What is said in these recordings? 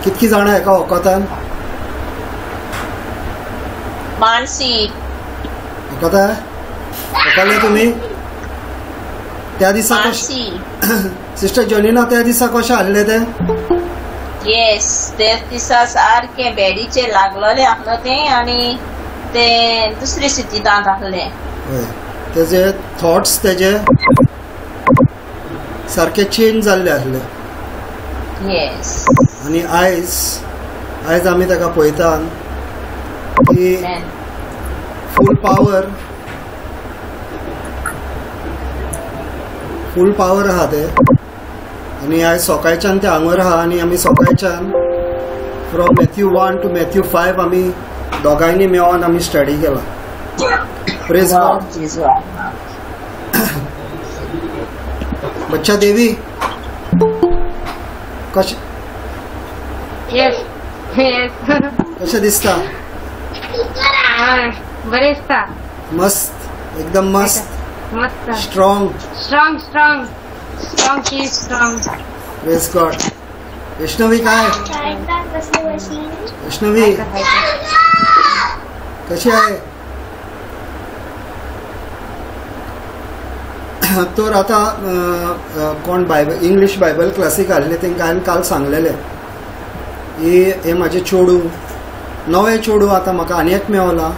कितकी जाणां एका वखदान मानसी वखदा वखले तुमी त्या दिसा मानसी सिस्टर जोनिना त्या दिसा कशें आसले ते येस ते दिसा सारखे बेडीचे लागलेले आसलो ते आणि ते दुसरी स्थितींत आसले तेजे थॉट्स तेजे सारखे चेंज जाल्ले आसले येस आणि आयज आमी ताका पळयता की फूल पावर आहा ते आणि आयज सकाळच्यान ते हांगर आहा आणि आमी सकाळच्यान फ्रॉम मॅथ्यू 1 to मॅथ्यू 5 आमी दोगांयनी मेळोन आमी स्टडी केला प्रेज गॉड बच्चा देवी कशें कशें दिसता बरें दिसता मस्त एकदम मस्त मस्त strong strong strong strong she is strong praise God Vaishnavi काय वैष्णवी कशी आहे तर आता कोण बायबल इंग्लिश बायबल क्लासीक आसले तेंकां हांवें काल सांगलेले हे म्हाजे चेडू नवे चेडू आतां म्हाका आनी एक मेवला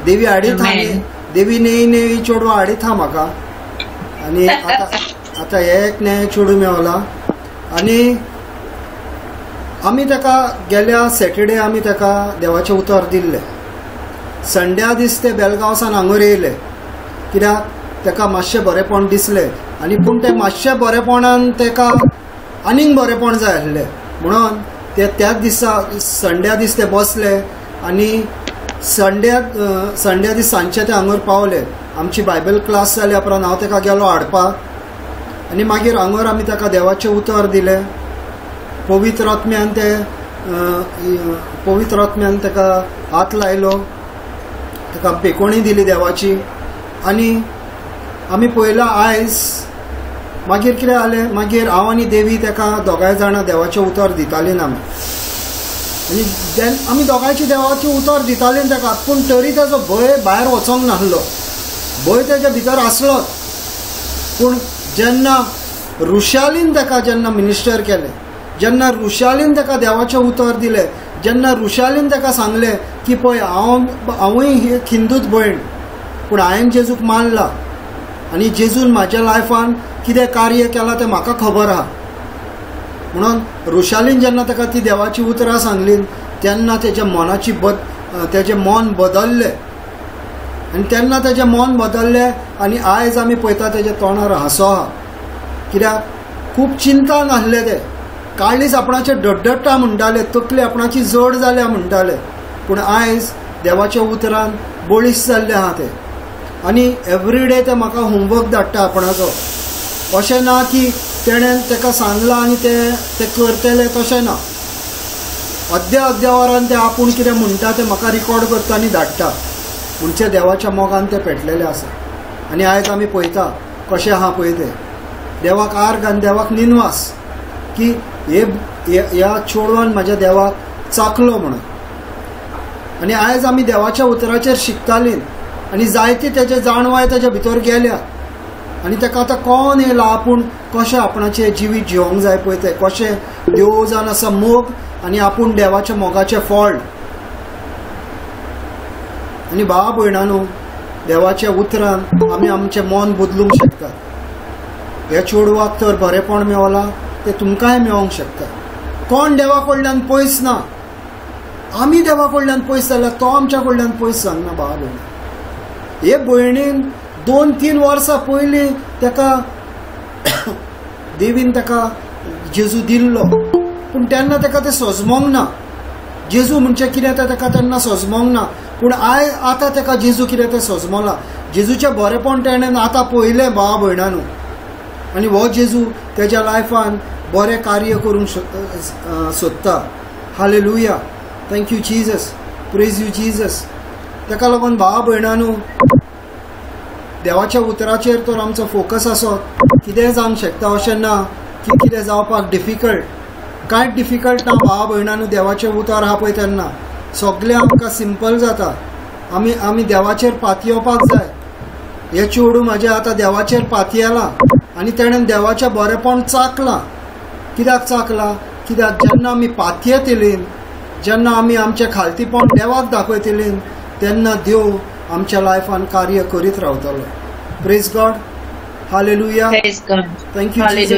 देवी हाडीत हा देवी नेई चेडू हाडीत हा म्हाका आनी आतां हे एक नवे चेडू मेवला आनी आमी ताका गेल्या सॅटर्डे आमी ताका देवाचें उतर दिल्लें संड्या दीस ते बेलगांवसान हांगर येयले कित्याक ताका मातशें बरेपण दिसलें आनी पूण तें मातशें बरेपणान ताका आनीक बरेपण जाय आसलें म्हणून ते त्याच दिसा संड्या दीस ते बसले आनी संड्या दीस सांजचे ते हांगर पावले आमची बायबल क्लास जाल्या उपरांत हांव ताका गेलो हाडपाक आनी मागीर हांगर आमी ताका देवाचें उतर दिलें पवित्र आत्म्यान ताका हात लायलो ताका पेकोणी दिली देवाची आनी आमी पळयलां आयज मागीर कितें जालें मागीर हांव आनी देवी ताका दोगांय जाणां देवाचें उतर दितालीं आमी आनी आमी दोगांयचें देवाचें उतर दितालीं ताका पूण तरी ताजो भंय भायर वचोंक नासलो भंय ताच्या भितर आसलोच पूण जेन्ना रुशालीन ताका जेन्ना मिनिस्टर केलें जेन्ना रुशालीन ताका देवाचें उतर दिलें जेन्ना रुशालीन ताका सांगलें की पळय हांवूय ही हिंदूच भयण पूण हांवें जेजूक मानला आनी जेजून म्हाज्या लायफान कितें कार्य केलां तें म्हाका खबर आहा म्हणून रुशालीन जेन्ना ताका ती देवाची उतरां सांगली तेन्ना तेज्या मनाची तेजें मन बदल्लें आनी तेन्ना तेजें मन बदल्लें आनी आयज आमी पळयता तेज्या तोंडार हांसो आहा कित्याक खूब चिंतान आसलें तें काळीज आपणाचें डडडटा म्हणटाले तकली आपणाची जड जाल्या म्हणटाले पूण आयज देवाच्या उतरान बळीस जाल्ले आहा ते आनी एवरीडे ते म्हाका होमवर्क धाडटा आपणाचो अशें ना की तेणें ताका सांगलां आनी ते करतले तशें ना अद्या वरान ते आपूण कितें म्हणटा तें म्हाका रिकॉर्ड करता आनी धाडटा म्हणजे देवाच्या मोगान ते पेटलेले आसा आनी आयज आमी पळयता कशें आहा पळय ते देवाक आर्ग आनी देवाक निनवास की ह्या चेडवान म्हाज्या देवाक चाखलो म्हणून आनी आयज आमी देवाच्या उतराचेर शिकतालीं आनी जायती तेजे जाणवाय तेज्या भितर गेल्या आनी ताका आतां कोण येयला आपूण कशें आपणाचें जिवीत जिवंक जाय पळय तें कशें देव जावन आसा मोग आनी आपूण देवाच्या मोगाचें फळ आनी भावा भयणांनो देवाच्या उतरान आमी आमचें मन बदलूंक शकतात ह्या चेडवाक तर बरेपण मेवलां ते तुमकांय मेळोंक शकता कोण देवा कडल्यान पयस ना आमी देवा कडल्यान पयस जाल्यार तो आमच्या कडल्यान पयस जावना भावा भयण हे भयणीन 2-3 वर्सां पयलीं ताका देवीन ताका जेजू दिल्लो पूण तेन्ना ताका तें सजमोंक ना जेजू म्हणजे कितें तें ताका तेन्ना सजमोंक ना पूण आतां ताका जेजू कितें तें सजमोलां जेजूचें बरेपण तेणें आतां पळयलें भावा भयणांनो आनी हो जेजू तेज्या लायफान बरें कार्य करूंक सोदता hallelujah thank you Jesus praise you Jesus ताका लागून भावा भयणांनो देवाच्या उतराचेर तर आमचो फोकस आसत कितेंय जावंक शकता अशें ना की कितें जावपाक डिफिकल्ट कांयच डिफिकल्ट ना भावा भयणांनो देवाचे उतार आहा पळय तेन्ना सगळें आमकां सिंपल जाता. आमी देवाचेर पाती येवपाक जाय. हे चेडूं म्हाजें आतां देवाचेर पाती येलां आनी तेणें देवाचें बरेंपण चाखलां. कित्याक चाखलां? कित्याक जेन्ना आमी पातयेत येलीं, जेन्ना आमी आमचें खालतीपण देवाक दाखयतलीं, तेन्ना देव आमच्या लायफान कार्य करीत रावतलो. Praise God. Hallelujah. Thank you Jesus.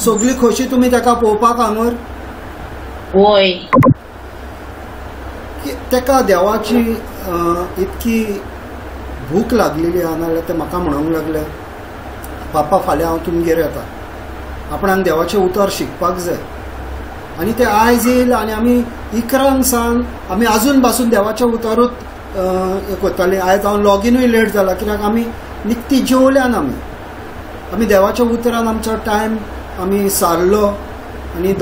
सगळी खोशी तुमी ताका पळोवपाक हांगर. होय. ताका देवाची इतकी भूक लागलेली आहा नाल्यार ते म्हाका म्हणूंक लागले पापा फाल्यां हांव तुमगेर येता. आपणाक देवाचें उतर शिकपाक जाय. आनी ते आयज येयले आनी आमी इकरांक सावन आमी आजून पासून देवाचें उतारूच करतालीं. आयज हांव लॉगिनूय लेट जाला कित्याक आमी निकती जेवल्यान आमी देवाच्या उतरान आमचो टायम आमी सारलो आनी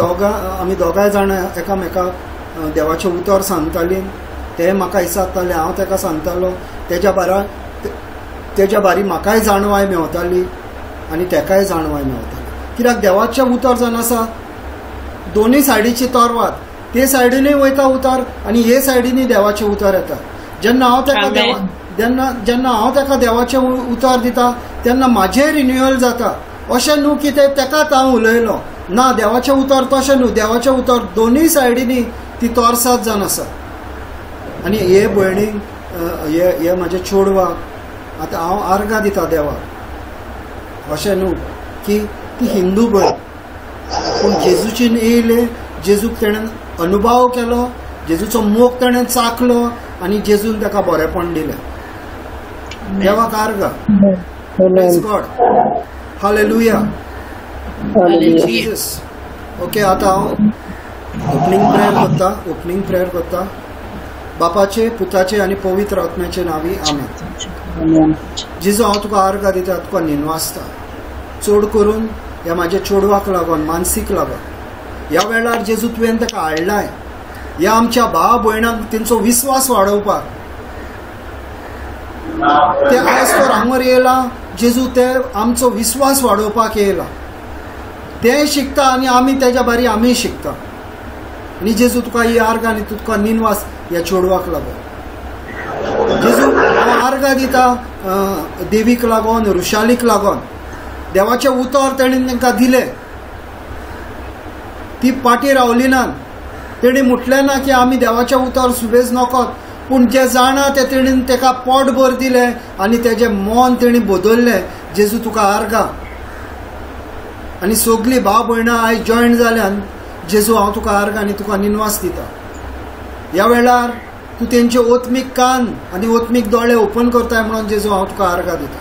आमी दोगांय जाणां एकामेकाक देवाचें उतर सांगतालीं. ते म्हाका विचारताले, हांव ताका सांगतालो. तेज्या बारी म्हाकाय जाणवाय मेवताली आनी तेकाय जाणवाय मेवताली. कित्याक देवाचें उतर जावन आसा दोनूय सायडीची तोरवात. ते सायडीनूय वयता उतार आनी हे सायडीनूय देवाचें उतर येता. जेन्ना हांव ताका देवाचें उतर दिता तेन्ना म्हाजें रिन्युअल जाता. अशें न्हू की तेकाच हांव उलयलो ना. देवाचें उतर तशें न्हू. देवाचें उतर दोनूय सायडीनी ती तोरसाद जावन आसा. आनी हे भयणीक हे म्हाज्या चेडवाक आतां हांव आर्गां दिता देवाक. अशें न्हू की ती हिंदू भयण पूण जेजूच्यान येयले. जेजूक ताणें अनुभव केलो. जेजूचो मोग ताणें चाखलो आनी जेजून ताका बरेंपण दिलें. देवाक आर्गां. Praise God. Hallelujah. Jesus. Okay. आतां हांव ओपनिंग प्रेयर करता. बापाचे, पुताचे आनी पवित्र आत्म्याचे नांवी आमेन. जेजू हांव तुका आर्गां दिता, तुका निनवासता. चड करून ह्या म्हाज्या चेडवाक लागून, मानसीक लागून ह्या वेळार जेजू तुवें ताका हाडलाय ह्या आमच्या भाव भयणांक तेंचो विस्वास वाडोवपाक. ते आयज तर हांगर येयला. जेजू ते आमचो विस्वास वाडोवपाक येयला. ते शिकता आनी आमी तेज्या बारी आमी शिकता. आनी जेजू तुका ही आर्गां आनी तुका निनवास ह्या चेडवाक लागून. जेजू हांव आर्गां दिता देवीक लागून, रुशालीक लागून. देवाचें उतर तेणें तांकां दिलें. ती पाटी रावली ना. तेणी म्हटलें ना की आमी देवाचें उतर सुबेज नकोत. पूण जे जाणा ते तेणीन ताका पोटभर दिलें आनी तेजें मन तेणी बदल्लें. जेजू तुका आर्गां. आनी सगळीं भाव भयणां आयज जॉयन जाल्यान जेजू हांव तुका आर्गां आनी तुका निनवास दिता. ह्या वेळार तूं तेंचे ओतमीक कान आनी ओतमीक दोळे ओपन करताय म्हणून जेजू हांव तुका आर्गां दिता.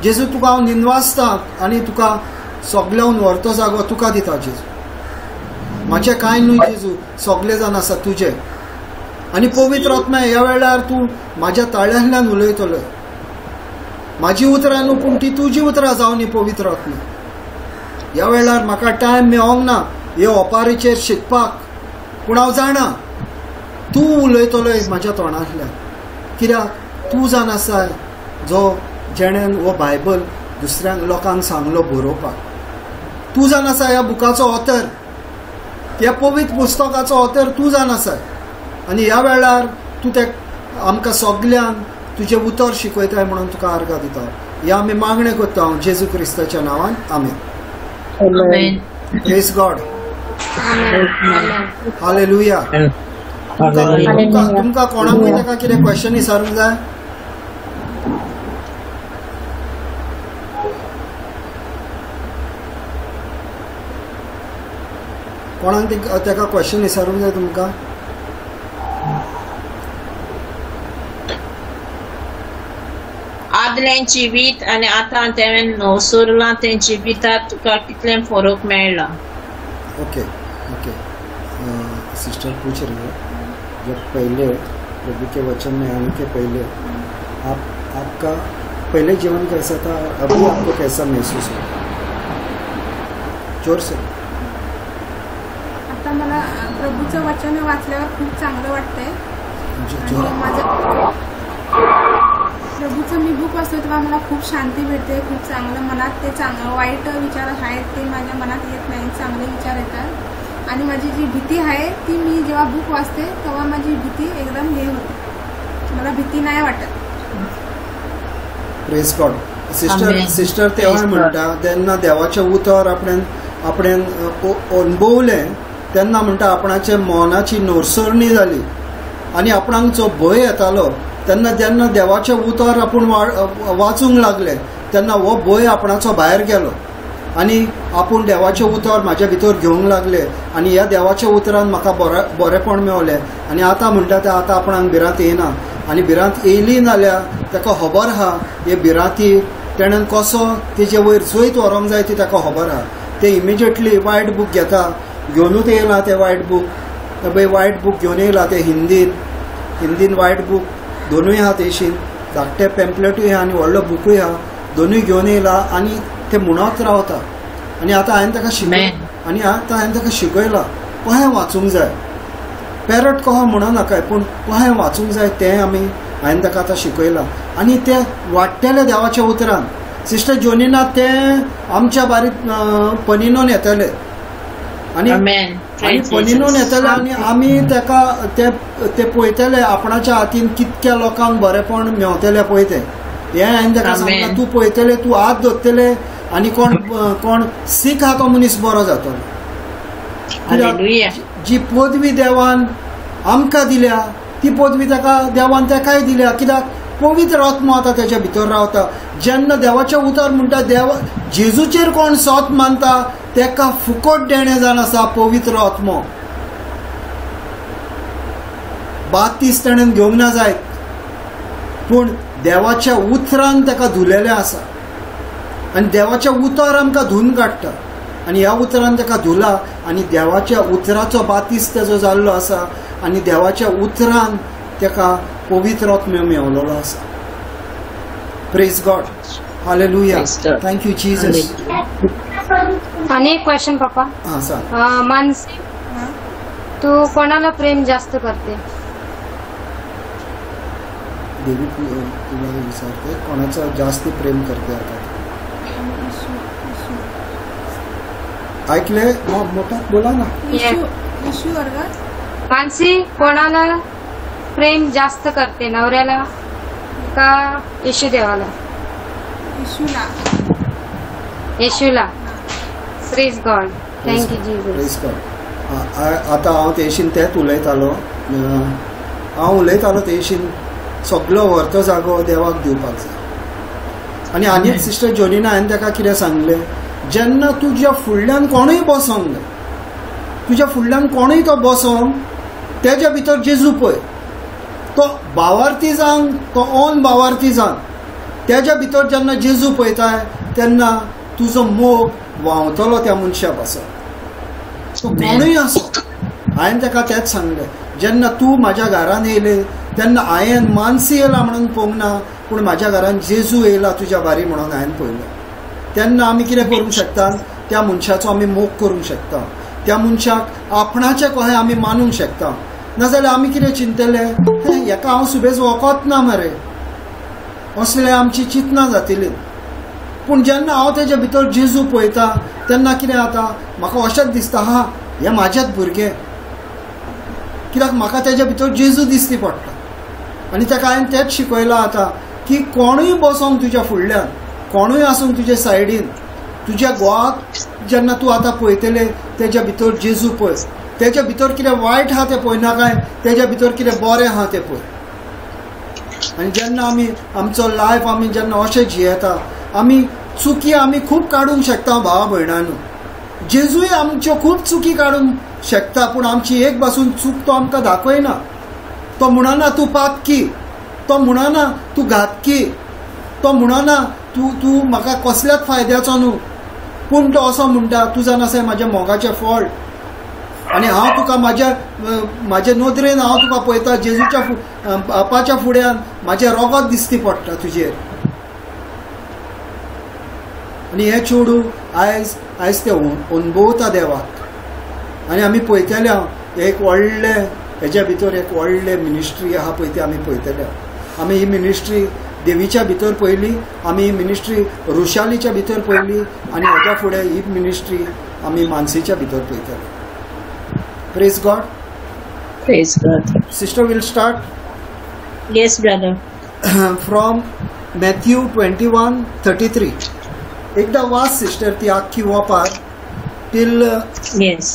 जेजू तुका हांव निनवासता आनी तुका सगळ्यान व्हरतो जागो तुका दिता. जेजू म्हाजें कांय न्हू. जेजू सगळें जाण आसा तुजें. आनी पवित्र आत्मा ह्या वेळार तूं म्हाज्या ताळ्यांतल्यान उलयतलो. म्हाजी उतरां न्हू पूण ती तुजी उतरां जावं न्ही पवित्र आत्मा. ह्या वेळार म्हाका टायम मेळोंक ना हे ओपारीचेर शिकपाक. पूण हांव जाणा तूं उलयतलोय म्हाज्या तोंडांतल्यान. कित्याक तूं जावन आसा जेणें हो बायबल दुसऱ्या लोकांक सांगलो बरोवपाक. तूं जावन आसा ह्या बुकाचो ऑथर. ह्या पवित्र पुस्तकाचो ऑथर तूं जावन आसा. आनी ह्या वेळार तूं ते आमकां सगल्यांक तुजें उतर शिकयताय म्हणून तुका आर्गां दिता. हे आमी मागणें करता हांव जेजू क्रिस्ताच्या नांवान. आमेन. Praise God. हालेलुया. तुमकां कोणाकूय ताका कितें क्वेश्चन विचारूंक जाय? कोणाक ताका क्वेश्चन विचारूंक जाय तुमकां? आदलें जिवीत आनी आतां तें नवसुरलां तें जिवितांत तुका कितलें फरक मेळ्ळा? ओके. सिस्टर पूछ रही है, जब पहले प्रभु के वचन में आने के पहले आपका पहले जीवन कैसा था, अभी आपको कैसा महसूस हो? जोर से. आता मला प्रभूचं वचन वाचल्यावर खूप चांगलं वाटतंय. प्रभूचं मी बुक वाचतो तेव्हा मला खूप शांती भेटते, खूप चांगलं मनात ते वाईट विचार आहेत ते माझ्या मनात येत नाही, चांगले विचार येतात. आणि माझी जी भीती आहे ती मी जेव्हा बुक वाचते तेव्हा माझी भीती एकदम हे होते, मला भीती नाही वाटत. Praise God. सिस्टर तेव्हा म्हणटा तेन्ना देवाचे उतर आपण अनुभवलें तेन्ना म्हणटा आपणाच्या मनाची नोरसरणी जाली आनी आपणाक जो भंय येतालो तेन्ना जेन्ना देवाचे उतर आपूण वाचूंक लागले तेन्ना हो भंय आपणाचो भायर गेलो आनी आपूण देवाचे उतर म्हाज्या भितर घेवंक लागले आनी ह्या देवाच्या उतरान म्हाका बरेपण मेवलें. आनी आतां म्हणटा तें आतां आपणाक भिरांत येना आनी भिरांत येयली नाल्यार ताका खबर आहा हे भिरांती तेणेन कसो तेजे वयर जैत व्हरोंक जाय ती ताका खबर आहा. ते इमिजिएटली वायट बूक घेता, घेवनूच येयला ते वायट बूक, वायट बूक घेवन येयला ते हिंदीन वायट बूक दोनूय आहा तेशीन, धाकटे पॅम्पलेटूय आहा आनी व्हडलो बुकूय आहा, दोनूय घेवन येयला आनी ते म्हणत रावता. आनी आतां हांवें ताका शिकयलां कशें वाचूंक जाय. पॅरट कहो म्हणनाकाय पूण कशें वाचूंक जाय तें हांवें ताका आतां शिकयलां. आनी ते वाडटेले देवाच्या उतरान. सिस्टर जोनिना ते आमच्या बारीक पनिनोन येतले आनी पनिनोन येतले आनी आमी ताका ते पळयतले आपणाच्या हातीन कितक्या लोकांक बरेपण मेवतले पळय ते. हें हांवें ताका सांगलां तूं पळयतले, तूं हात धरतले आनी कोण सीख आहा तो मनीस बरो जातलो. जी पदवी देवान आमकां दिल्या ती पदवी ताका देवान ताकाय दिल्या, कित्याक पवित्र आत्मा आतां तेच्या भितर रावता. जेन्ना देवाचें उतर म्हणटा जेजूचेर कोण सोत मानता तेका फुकट देणें जावन आसा पवित्र आत्मो. बातीस ताणें घेवंक ना जायत पूण देवाच्या उतरान ताका धुलेलें आसा आनी देवाचें उतर आमकां धुवन काडटा आनी ह्या उतरान ताका धुला आनी देवाच्या उतराचो बातीस तेजो जाल्लो आसा आनी देवाच्या उतरान ताका पवित्र आत्मो मेवलेलो आसा. Praise God. Hallelujah. Thank you Jesus. आणि एक क्वेश्चन पप्पा. हां सांग. मानसी, तू कोणाला प्रेम जास्त करते? देवी तुला विचारते कोणाचं जास्त प्रेम करते. आता ऐकले मोठा बोला ना. मानसी कोणाला प्रेम जास्त करते, नवऱ्याला का येशू देवाला? येशूला. Praise God. Thank you Jesus. Praise God. आतां हांव तेशीन तेंच उलयतालो. हांव उलयतालो तेशीन सगळो व्हरतो जागो देवाक दिवपाक जाय. आनी एक सिस्टर जोनिना हांवें ताका कितें सांगलें, जेन्ना तुज्या फुडल्यान कोणूय बसोंक जाय, तुज्या फुडल्यान कोणूय तो बसोंक तेज्या भितर जेजू पळय, तो भावार्थी जावन तो ओन भावार्थी जावन तेज्या भितर जेन्ना जेजू पळयताय तेन्ना तुजो मोग व्हांवतलो त्या मनशा पासून. तो कोणूय आसो. हांवें ताका तेंच सांगलें, जेन्ना तूं म्हाज्या घरान येयलें तेन्ना हांवें मानसी येयला म्हणून पळोवंक ना पूण म्हाज्या घरान जेजू येयला तुज्या बारी म्हणून हांवें पळयलें. तेन्ना आमी कितें करूंक शकता, त्या मनशाचो आमी मोग करूंक शकता, त्या मनशाक आपणाचें कशें आमी मानूंक शकता. नाजाल्यार आमी कितें चिंतलें, हेका हांव सुबेज वोकोत ना मरे, असलें आमची चिंतना जातली. पूण जेन्ना हांव तेजे भितर जेजू पळयता तेन्ना कितें जाता, म्हाका अशेंच दिसता हा हे म्हाजेच भुरगे, कित्याक म्हाका तेजे भितर जेजू दिसती पडटा. आनी ताका हांवें तेंच शिकयलां आतां की कोणूय बसोंक तुज्या फुडल्यान, कोणूय आसूंक तुजे सायडीन, तुज्या घोवाक जेन्ना तूं आतां पळयतलें तेज्या भितर जेजू पळय, तेज्या भितर कितें वायट आहा तें पळयना काय, तेज्या भितर कितें बरें आहा तें पळय. आनी जेन्ना आमी आमचो लायफ आमी जेन्ना अशें जियेता, आमी चुकी आमी खूब काडूंक शकता भावा भयणांनो. जेजूय आमच्यो खूब चुकी काडूंक शकता पूण आमची एक पासून चूक तो आमकां दाखयना. तो म्हणना तूं पातकी, तो म्हणना तूं घातकी, तो म्हणना तूं म्हाका कसल्याच फायद्याचो न्हू, पूण तो असो म्हणटा तूं जाणा आसा म्हाज्या मोगाचें फळ आनी हांव तुका म्हाजे नदरेन हांव तुका पळयता, जेजूच्या बापाच्या फुड्यान म्हाजें रगत दिसती पडटा तुजेर. आनी हें चेडूं आयज तें अनुभवता देवाक. आनी आमी पळयतले एक व्हडलें हेज्या भितर एक व्हडलें मिनिस्ट्री आहा पळय ती आमी पळयतले. आमी ही मिनिस्ट्री देवीच्या भितर पयली आमी मिनिस्ट्री रुशालीच्या भितर पयली आनी हेच्या फुडें ही मिनिस्ट्री आमी मानसीच्या भितर पळयतले. Praise God. Praise God. Sister will start Yes, brother. From Matthew 21:33. एकदा वाच सिस्टर ती आख्खी वोपार till Yes.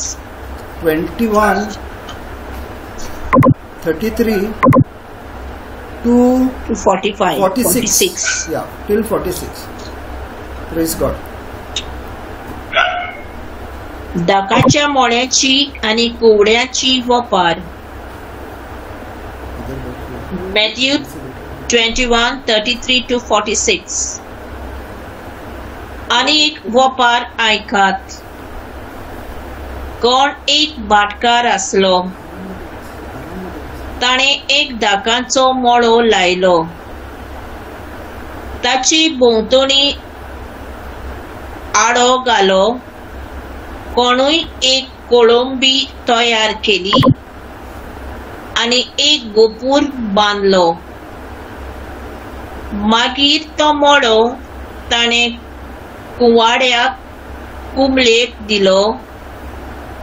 21:33 to 45. 46. Yeah, till 46. Praise God. दाकाच्या मोळ्याची आणि कुवड्याची वपार. Matthew 21:33 to 46. आणि एक वपार ऐकात. कोण एक भाटकार आसलो. ताणे एक दाकांचो मळो लायलो. ताची भोंवतणी आडो घालो. कोणूय एक कोळंबी तयार केली आणि एक गोपूर बांदलो. मागीर तो मळो ताणे कुवाड्याक कुंबळेक दिलो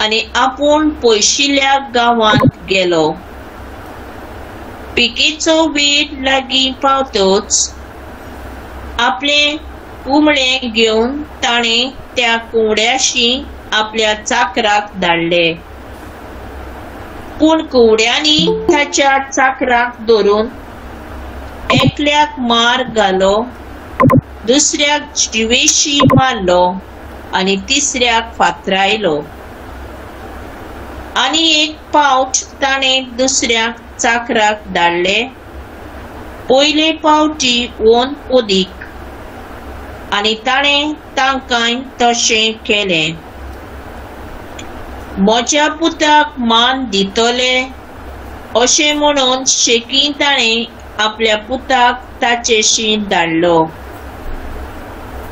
आणि आपूण पयशिल्ल्या गांवांत गेलो. पिकेचो वेळ लागीं पावतच आपले कुंबळे घेवन ताणे त्या कुवड्याशी आपल्या चाकराक धाडले. पूण कुवड्यांनी ताच्या चाकराक धरून एकल्याक मार घालो, दुसऱ्याक जिवेशी मारलो आणि तिसऱ्याक फातरायलो. आणि एक पावट ताणे दुसऱ्या चाकराक धाडले. पयले पावटी ओन ओदीक आणि ताणे तांकांय तशें केलें. म्हज्या पुताक मान दितले अशें म्हणून शेकी ताणे आपल्या पुताक ताचेशी धाडलो.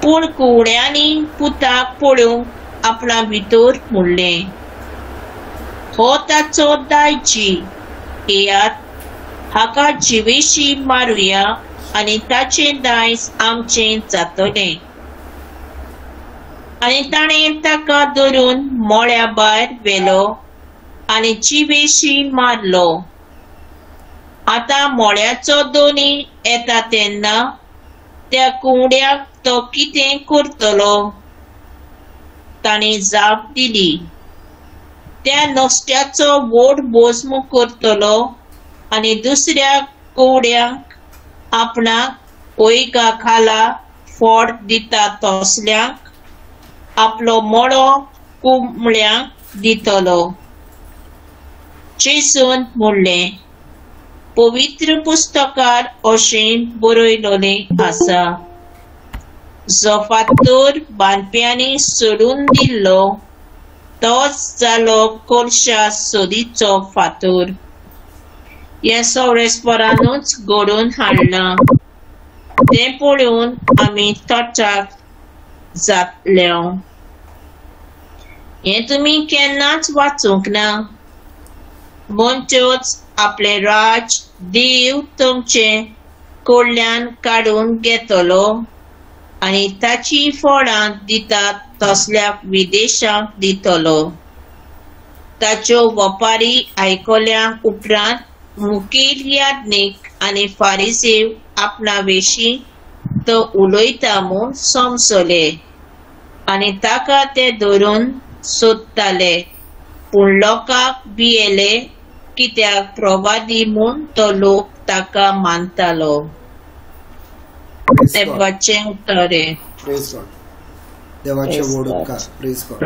पूण कुवड्यांनी पुताक पळोवंक आपणा भितर म्हणलें, हो ताचो दायजी, येयात हाका जिवेशी मारुया आणि ताचें दायज आमचें जातलें. आणि ताणे ताका धरून मळ्या भायर व्हेलो आणि जिवेशी मारलो. आतां मळ्याचो दोनी येता तेन्ना त्या कुवड्याक तो कितें करतलो? ताणी जाप दिली, त्या नुस्त्याचो व्हड बोजमो करतलो आणि दुसऱ्या कुवड्याक आपणाक ओयगा खाला फोड दिता तसल्याक आपलो मळो कुंबळ्यांक दितलो. जेजून म्हणलें, पवित्र पुस्तकार अशें बरयलोलें आसा, जो फातर बांदप्यांनी सोडून दिल्लो तोच जालो कोळशा सोदीचो फातर. हे सौरेस्परानूच घडोवन हाडलां. तें पळोवन आमी तोचाक जातल्यो. हें तुमी केन्नाच वाचूंक ना. मनचोच आपले राज देव तुमचे कडल्यान काडून घेतलो आणि ताची फळां दितात तसल्याक विदेशांक दितलो. ताच्यो वपारी आयकल्या उपरांत मुखेल याजनीक आनी फारिसेव आपणा विशीं तो उलयता म्हूण समजले आनी ताका ते धरून सोदताले. पूण लोकांक भियेले, कित्याक प्रवादी म्हूण तो लोक ताका मानतालो. देवाचें उतरें. Praise God. देवाचे वड उपकार. Praise God.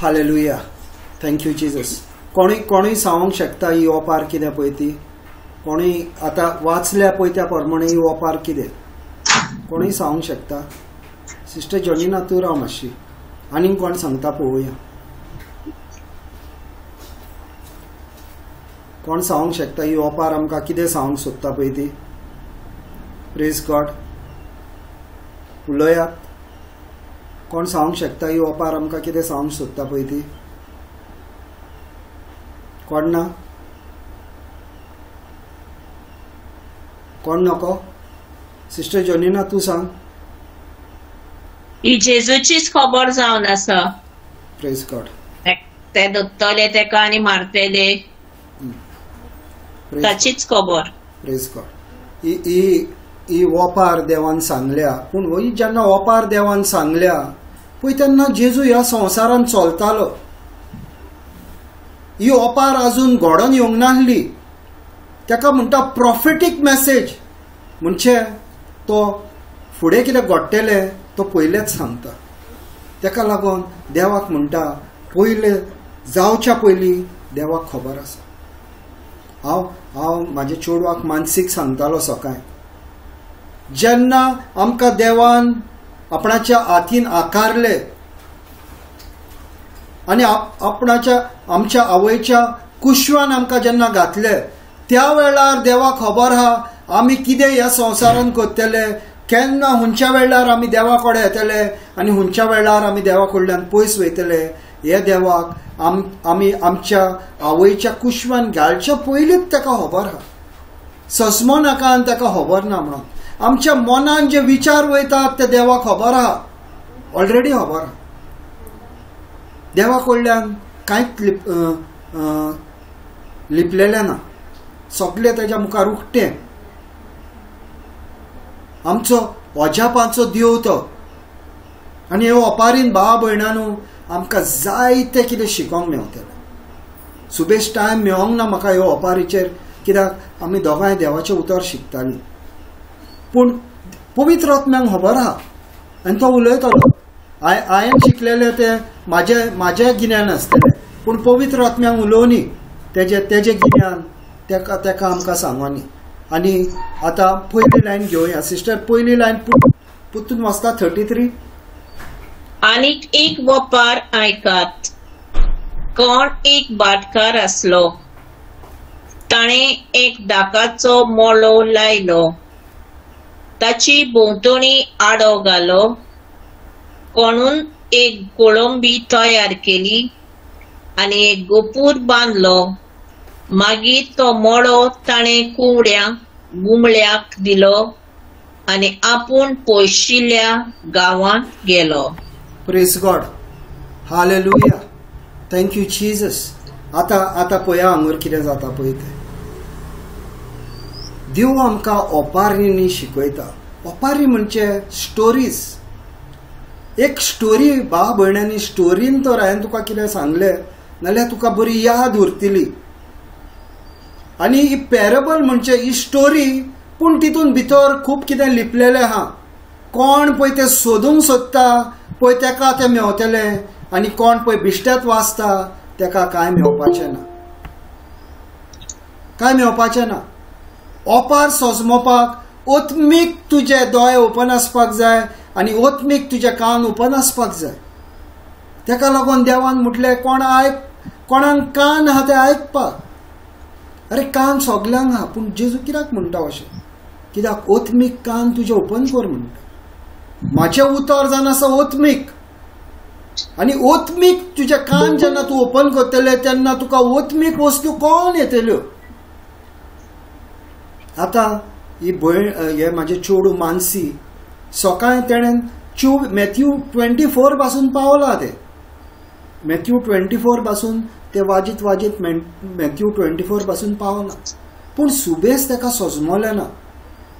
Hallelujah. Thank you Jesus. कोणूय सांगूंक शकता ही ओपार कितें पळय ती? कोणूय आतां वाचल्या पळय त्या प्रमाणे ही ओपार कितें? कोणूय सांगूंक शकता? सिस्टर जॉनिना तूं राव मातशी, आनीक कोण सांगता पळोवया. कोण सांगूंक शकता ही ओपार आमकां कितें सांगूंक सोदता पळय ती? Praise God. उलयात. कोण सांगूंक शकता ही ओपार आमकां कितें सांगूंक सोदता पळय ती? कोण ना? कोण नको? सिस्टर जोनिना तू सांग. ही जेजूचीच खबर जावन आसा. Praise God. ते धरतले तेका आनी मारतले ताचीच खबर. Praise God. ही ओपार देवान सांगल्या, पूण ही जेन्ना ओपार देवान सांगल्या पळय तेन्ना जेजू ह्या संवसारान चलतालो. ही ओपार अजून घडोवन येवंक नाहली. ताका म्हणटा प्रॉफिटीक मेसेज, म्हणजे तो फुडें कितें घडटलें तो पयलेच सांगता. ताका लागून देवाक म्हणटा पयले जावच्या पयलीं देवाक खबर आसा. हांव म्हाज्या चेडवाक मानसीक सांगतालो सकाळीं, जेन्ना आमकां देवान आपणाच्या हातीन आकारले आनी आमच्या आवयच्या कुशवान आमकां जेन्ना घातले, त्या वेळार देवाक खबर आहा आमी कितें ह्या संवसारान करतले, केन्ना खंयच्या वेळार आमी देवा कडेन येतले आनी खंयच्या वेळार आमी देवा कडल्यान पयस वयतले. हे देवाक आमी आमच्या आवयच्या कुशवान घालच्या पयलींच ताका खबर आहा. ससमो नाका आनी ताका खबर ना म्हणून. आमच्या मनान जे विचार वयतात ते देवाक खबर आहा, ऑलरेडी खबर आहा. देवा कडल्यान कांयच लिपलेलें ना, सगळें ताच्या मुखार उक्तें. आमचो अजापाचो देव तो. आनी ह्यो ओपारीन भावा भयणांनो आमकां जायतें कितें शिकोवंक मेवतलें. सुबेज टायम मेळोंक ना म्हाका ह्यो ओपारीचेर, कित्याक आमी दोगांय देवाचें उतर शिकतालीं. पूण पवित्र आत्म्याक खबर आहा आनी तो उलयतलो. हांवें शिकलेलें तें म्हाजें गिन्यान आसतलें, पूण पवित्र आत्म्याक उलोवनी तेजें गिन्यान तेका आमकां सांगोनी. आनी आतां पयली लायन घेवया सिस्टर. पयली लायन पुतून वाचता 33. आनीक एक वपार आयकात. कोण एक भाटकार आसलो. ताणें एक दाकाचो मोळो लायलो, ताची भोंवतणी आडो घालो, कोणून एक कोळंबी तयार केली आनी एक गोपूर बांदलो. मागीर तो मोळो ताणें कुवड्यांक गुमळ्याक दिलो आनी आपूण पयशिल्ल्या गांवांत गेलो. Praise God. Hallelujah. Thank you Jesus. आतां पळया हांगर कितें जाता पळय तें. देव आमकां ओपारींनी शिकयता. ओपारी म्हणजे स्टोरीज. एक स्टोरी भाव भयणांनी स्टोरीन तर हांवें तुका कितें सांगलें नाल्यार तुका बरी याद उरतली. आनी ही पॅरेबल म्हणजे ही स्टोरी, पूण तितून भितर खूब कितें लिपलेलें आहा. कोण पळय तें सोदूंक सोदता पळय तेका तें मेवतलें, आनी कोण पळय बिश्टेत वाचता तेका कांय मेवपाचें ना, कांय मेवपाचें ना. ओपार सोजमोवपाक ओतमीक तुजे दोळे ओपन आसपाक जाय आनी ओतमीक तुजे कान ओपन आसपाक जाय. तेका लागून देवान म्हटलें कोणाक कान आहा ते आयकपाक. अरे कान सगल्यांक आहा, पूण जेजू कित्याक म्हणटा अशें, कित्याक ओतमीक कान तुजे ओपन कर म्हणटा. म्हाजें उतर जावन आसा ओतमीक, आनी ओतमीक तुजे कान जेन्ना तूं ओपन करतले तेन्ना तुका ओतमीक वस्तू कळून येतल्यो. आतां ही भयण हे म्हाजे चेडूं मानसी सकाळीं तेणें मॅथ्यू 24 पासून पावला. ते मॅथ्यू 24 पासून ते वाजीत मॅथ्यू 24 पासून पावला, पूण सुबेज ताका सोजमोलें ना.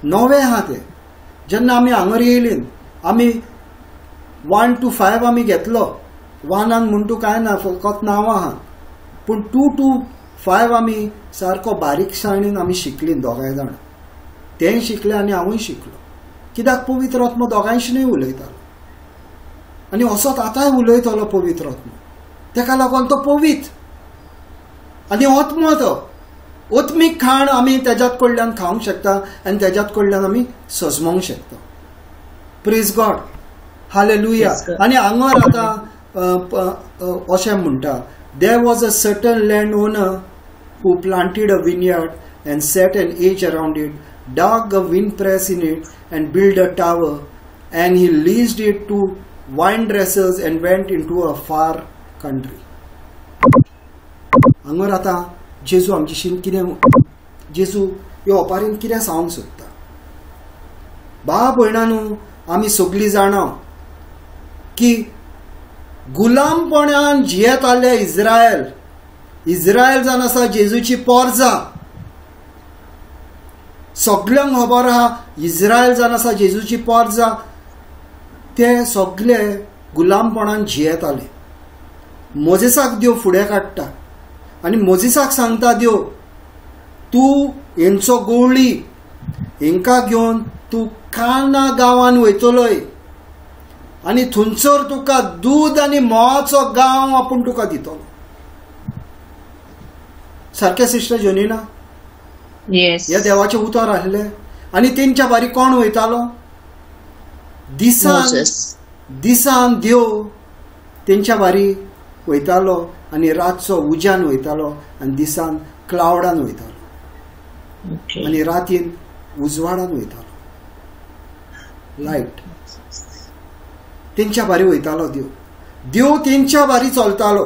नवें आहा तें. जेन्ना आमी हांगर येयलीं आमी 1 to 5 आमी घेतलो. 1 म्हण तूं कांय ना, फकत नांवां आहा, पूण 2 to 5 आमी सारको बारीकसाणीन आमी शिकलीं दोगांय जाण. तेंय शिकलें आनी हांवूय शिकलो. कित्याक पवित्र आत्मो दोगांयशीनूय उलयतालो आनी असोच आतांय उलयतलो पवित्र आत्मो. तेका लागून तो पवित्र आनी आत्मो तो. ओतमीक खाण आमी तेज्यात कडल्यान खावंक शकता आनी तेज्यात कडल्यान आमी सजमोवंक शकता. Praise God. हालेलुया. आनी हांगर आतां अशें म्हणटा, there was a certain land owner who planted a vineyard and set an edge around it, dug a winepress in it and built a tower, and he leased it to wine dressers and went into a far country. हांगर आतां जेजू आमचेशीन कितें, जेजू ह्यो ओपारीन कितें सांगूंक सोदता. भाव भयणांनो, आमी सगळीं जाणा की गुलामपणान जियेत आले इस्रायल जावन आसा जेजूची पोरजां. सगळ्यांक खबर आहा इस्रायल जावन आसा जेजूची पोरजां ते सगळे गुलामपणान जियेत आले. मोजेसाक देव फुडें काडटा आनी मोजेसाक सांगता देव, तूं हेंचो गवळी हेंकां घेवन तूं काना गांवांत वयतलोय आनी थंयसर तुका दूद आनी म्होवाचो गांव आपूण तुका दितलो. सारकें सिस्टर जोनिना? येस. ह्या देवाचें उतर आहलें. आनी तेंच्या बारी कोण वयतालो? दिसान देव तेंच्या बारी वयतालो आनी रातचो उज्यान वयतालो आनी दिसान क्लावडान वयतालो आनी रातीन उजवाडान वयतालो. लायट तेंच्या बारी वयतालो देव तेंच्या बारी चलतालो.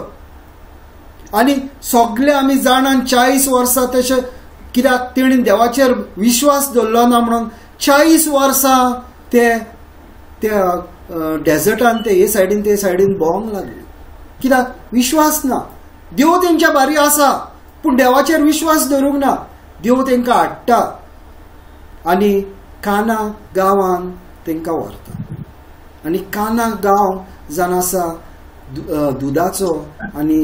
आनी सगळे आमी जाणान 40 वर्सां तशें, कित्याक तेणी देवाचेर विश्वास दवरलो ना म्हणून 40 वर्सां ते डेजर्टान हे सायडीन भोंवंक लागले. कित्याक विश्वास ना. देव तेंच्या बारी आसा पूण देवाचेर विश्वास दवरूंक ना. देव तेंकां हाडटा आनी काना गांवान तेंकां व्हरता. आनी काना गांव जावन आसा दुदाचो आनी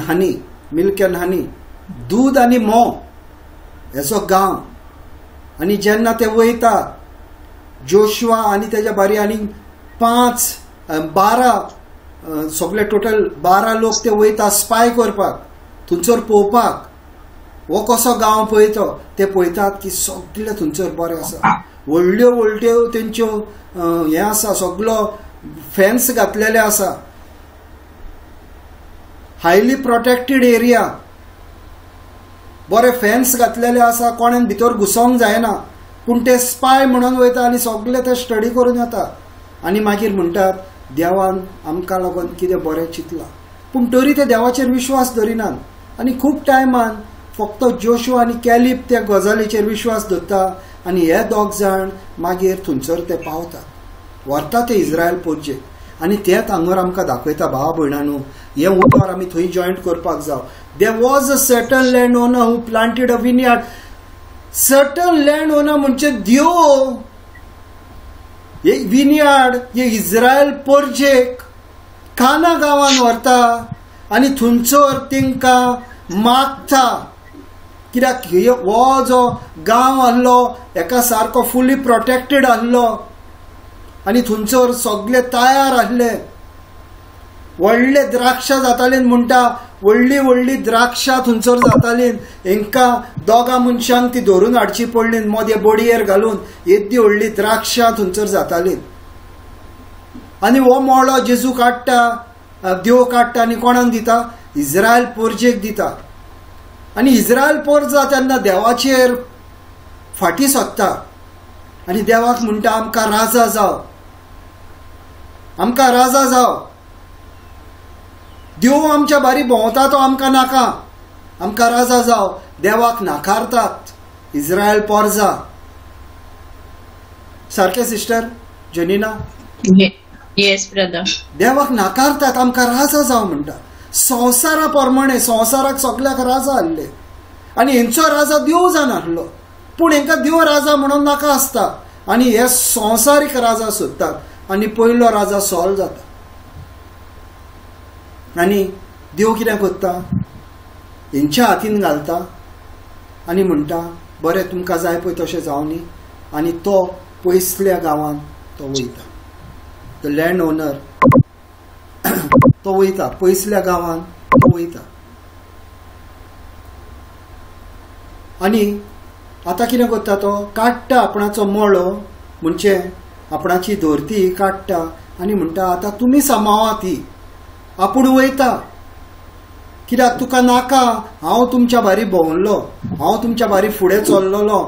हनी, मिल्क एंड हनी, दूद आनी मोव हेचो गांव. आनी जेन्ना ते वयता जोशुआ आनी तेच्या बारी आनी 12 सगळे टोटल 12 लोक ते वयता स्पाय करपाक, थंयसर पळोवपाक हो कसो गांव पळयतो. ते पळयतात की सगळे थंयसर बरें आसा. व्हडल्यो व्हडल्यो तेंच्यो हे आसा, सगळो फेन्स घातलेले आसा, हायली प्रोटेक्टेड एरिया, बरे फेन्स घातलेले आसा, कोणें भितर घुसोंक जायना. पूण ते स्पाय म्हणून वयता आनी सगळे ते स्टडी करून येता आनी मागीर म्हणटात देवान आमकां लागून कितें बरें चिंतलां. पूण तरी ते देवाचेर विश्वास धरिनात आनी खूब टायमान फक्त जोशुआ आनी कॅलिब त्या गजालीचेर विश्वास दवरता आनी हे दोग जाण मागीर थंयसर ते पावतात, व्हरता ते इस्रायल पोरजेक. आनी तेच हांगर आमकां दाखयता भावा भयणांनो, हें उतर आमी थंय जॉयंट करपाक जाय. There was a certain land owner who planted a vineyard. Certain land owner म्हणजे देव हे विनयार्ड हे इस्रायल पोरजेक काना गांवान व्हरता आनी थंयसर तेंकां मागता. कित्याक हो जो गांव आहलो हेका सारको फुली प्रोटेक्टेड आहलो आनी थंयसर सगळे तयार आहले. व्हडले द्राक्षां जातालीं म्हणटा, व्हडली द्राक्षां थंयसर जातालीं. हेंकां दोगां मनशांक ती धरून हाडची पडली मोदे बडयेर घालून. येदी व्हडली द्राक्षां थंयसर जातालीं. आनी हो मोळो जेजू काडटा, देव काडटा आनी कोणाक दिता? इस्रायल पोरजेक दिता. आनी इस्रायल पोरजा तेन्ना देवाचेर फाटी सोदता आनी देवाक म्हणटा आमकां राजा जाव, आमकां राजा जाव. देव आमच्या बारी भोंवता तो आमकां नाका, आमकां राजा जाव. देवाक नाकारतात इस्रायल पोरजा. सारकें सिस्टर जोनिना? Yes brother. देवाक नाकारतात, आमकां राजा जाव म्हणटा. संवसारा प्रमाणे संवसाराक सगळ्याक राजा आहले आनी हेंचो राजा देव जावन आहलो. पूण हेंकां देव राजा म्हणून नाका आसता आनी हे संवसारीक राजा सोदतात आनी पयलो राजा सॉल जाता. आनी देव कितें करता? हेंच्या हातीन घालता आनी म्हणटा बरें तुमकां जाय पळय तशें जावनी. आनी तो पयसल्या गांवान तो वयता. द लँड ओनर तो वयता, पयसल्या गांवान तो वयता. आनी आतां कितें करता तो? काडटा आपणाचो मळो, म्हणजे आपणाची धरती काडटा आनी म्हणटा आतां तुमी सांबाळा ती, आपूण वयता. कित्याक तुका नाका हांव तुमच्या बारी भोंवल्लो, हांव तुमच्या बारी फुडें चल्लोलो,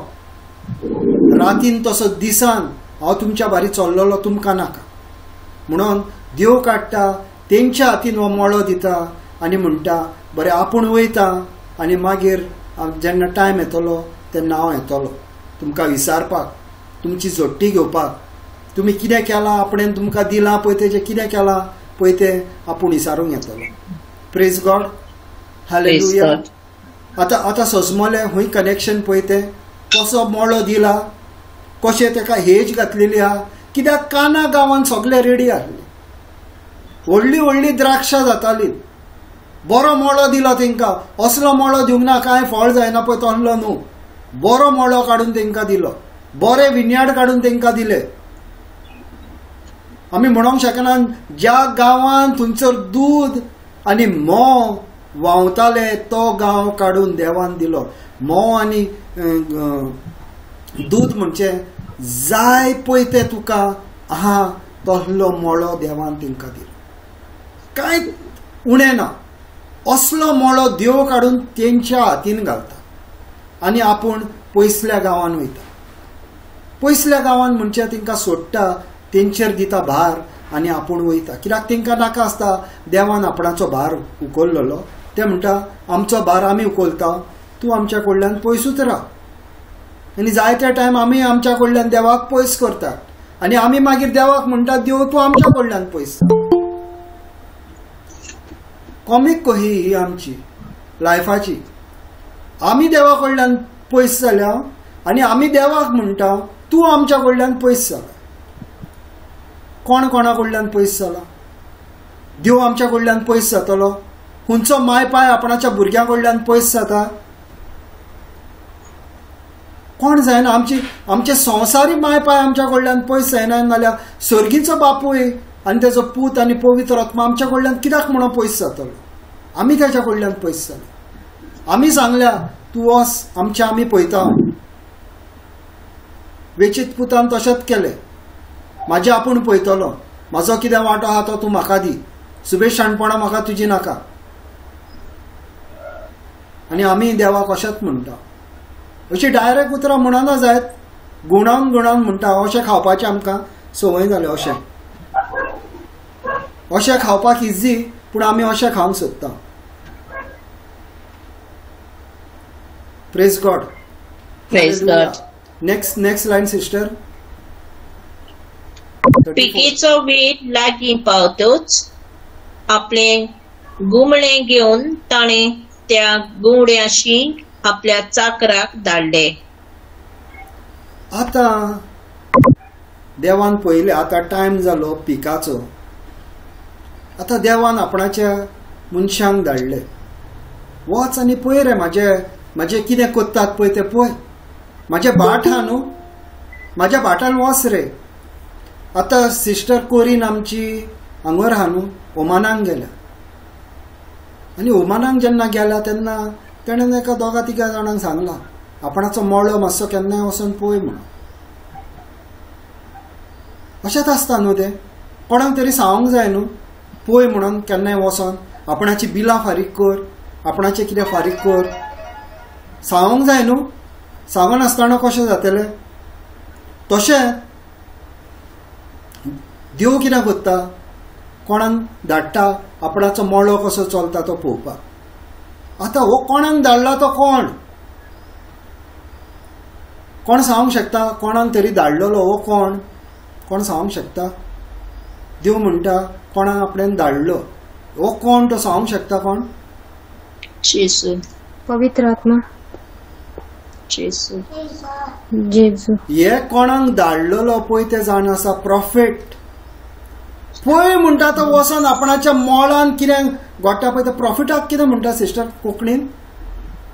रातीन तसो दिसान हांव तुमच्या बारी चल्लोलो, तुमकां नाका. म्हणून देव काडटा, तेंच्या हातीन हो मळो दिता आनी म्हणटा बरें आपूण वयता आनी मागीर जेन्ना टायम येतलो तेन्ना हांव येतलो तुमकां विचारपाक तुमची जोडटी घेवपाक. तुमी कितें केलां, आपणें तुमकां दिलां पळय तेजें कितें केलां पळय तें आपूण विचारूंक येतलो. Praise God, hallelujah. आतां सजमलें हूंय कनेक्शन पळय तें कसो मोळो दिला, कशें ताका हेज घातलेली आहा. कित्याक काना गांवांत सगळे रेडी आसले, व्हडली व्हडली द्राक्षां जातालीं. बरो मोळो दिलो तांकां. असलो मोळो दिवंक ना कांय फळ जायना पळय तसलो न्हू. बरो मोळो काडून तांकां दिलो, बरे विन्याड काडून तांकां दिले. आमी म्हणूंक शकना ज्या गांवांत थंयसर दूद आनी मोव व्हांवताले तो गांव काडून देवान दिलो. मोव आनी दूद म्हणजे जाय पळय ते तुका आहा तसलो मोळो देवान तांकां दिलो. कांय उणें ना. असलो मोळो देव काडून तेंच्या हातीन घालता आनी आपूण पयसल्या गांवांत वयता. पयसल्या गांवांत म्हणजे तांकां सोडटा, तेंचेर दिता भार आनी आपूण वयता. कित्याक तांकां नाका आसता देवान आपणाचो भार उखल्लेलो. ते म्हणटा आमचो भार आमी उखलता, तूं आमच्या कडल्यान पयसूच राव. आनी जाय त्या टायम आमी आमच्या कडल्यान देवाक पयस करतात आनी आमी मागीर देवाक म्हणटात देव तूं आमच्या कडल्यान पयस. कॉमीक कही ही आमची लायफाची. आमी देवा कडल्यान पयस जाल्या आनी आमी देवाक म्हणटा तूं आमच्या कडल्यान पयस जाला. कोण कोणा कडल्यान पयस जाला? देव आमच्या कडल्यान पयस जातलो? खंयचो माय पाय आपणाच्या भुरग्यां कडल्यान पयस जाता? कोण जायना. आमचे संवसारी माय पाय आमच्या कडल्यान पयस जायना नाल्यार सर्गीचो बापूय आनी तेजो पूत आनी पवित्र आत्मा आमच्या कडल्यान कित्याक म्हणून पयस जातलो? आमी तेच्या कडल्यान पयस जाले. आमी सांगल्या तूं वस आमचें आमी पळयता. वेचीत पुतान तशेंच केलें. म्हाजें आपूण पळयतलो, म्हाजो कितें वांटो आहा तो तूं म्हाका दी, सुबेशाणपणां म्हाका तुजी नाका. आनी आमी देवाक अशेंच म्हणटा. अशी डायरेक्ट उतरां म्हणना जायत, गुणावन गुणावन म्हणटा. अशें खावपाचें आमकां संवय जालें. अशें खावपाक इजी, पूण आमी अशें खावंक सोदता. Praise God. Praise God. Next line sister. पिकेचो वेळ लागीं पावतच आपले गुमळें घेवन ताणें त्या गुमड्याशी आपल्या चाकराक धाडले. आतां देवान पळयलें, आतां टायम जालो पिकाचो. आतां देवान आपणाच्या मनशांक धाडले, वच आनी पळय रे म्हाजें कितें कोत्तात पळय तें पळय. म्हाजें भाट आहा न्हू, म्हाज्या भाटान वच रे. आतां सिस्टर कोरीन आमची हांगर आहा न्हू, ओमानाक गेल्या. आनी ओमानाक जेन्ना गेल्या तेन्ना तेणें एका दोगा तिगा जाणांक सांगलां आपणाचो मोळो मातसो केन्नाय वचून पळय म्हणून. अशेंच आसता न्हू तें. कोणाक तरी सांगूंक जाय न्हू पळय म्हणून केन्नाय वचोन. आपणाची बिलां फारीक कर, आपणाचें कितें फारीक कर, सांगूंक जाय न्हू. सांगनासतना कशें जातलें? तशें देव कितें करता, कोणाक धाडटा आपणाचो मोळो कसो चलता तो पळोवपाक. आतां हो कोणाक धाडला तो कोण सांगूंक शकता? कोणाक तरी धाडलेलो हो कोण सांगूंक शकता? देव म्हणटा कोणाक आपल्यान धाडलो. हो कोण तो सांगूंक शकता? कोण? जेजू. पवित्र आत्मा. जेजू. जेजू. हे कोणाक धाडलेलो पळय ते जाण आसा प्रॉफेट. पळय म्हणटा तो वचोन आपणाच्या मोळान कितें घोडटा पळय ते प्रॉफिटाक कितें म्हणटा सिस्टर कोंकणीन?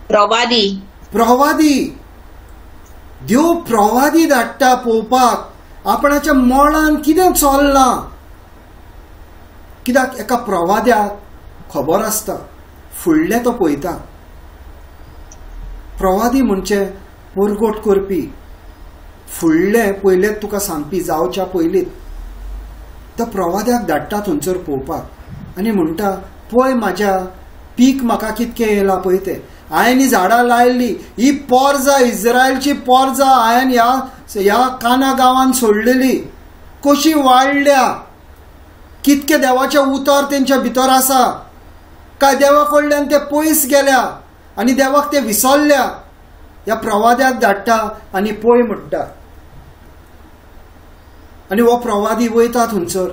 प्रवादी. प्रवादी. देव प्रवादी धाडटा पळोवपाक आपणाच्या मोळान कितें चललां. कित्याक एका प्रवाद्याक खबर आसता, फुडलें तो पळयता. प्रवादी म्हणजे परगोट करपी, फुडलें पयलेंच तुका सांगपी जावच्या पयलींच. तो प्रवाद्याक धाडटा थंयसर पळोवपाक आनी म्हणटा पळय म्हाज्या पीक म्हाका कितकें येयलां पळय तें. हांवें ही झाडां लायिल्लीं, ही पोरजां इस्रायलची पोरजां हांवें ह्या काना गांवांत सोडलेली, कशी वाडल्या, कितके देवाचे उतर तेंच्या भितर आसा. काय देवा कडल्यान ते पयस गेल्या आनी देवाक ते विसरल्या. ह्या प्रवाद्याक धाडटा आनी पळय म्हणटा. आनी हो प्रवादी वयता थंयसर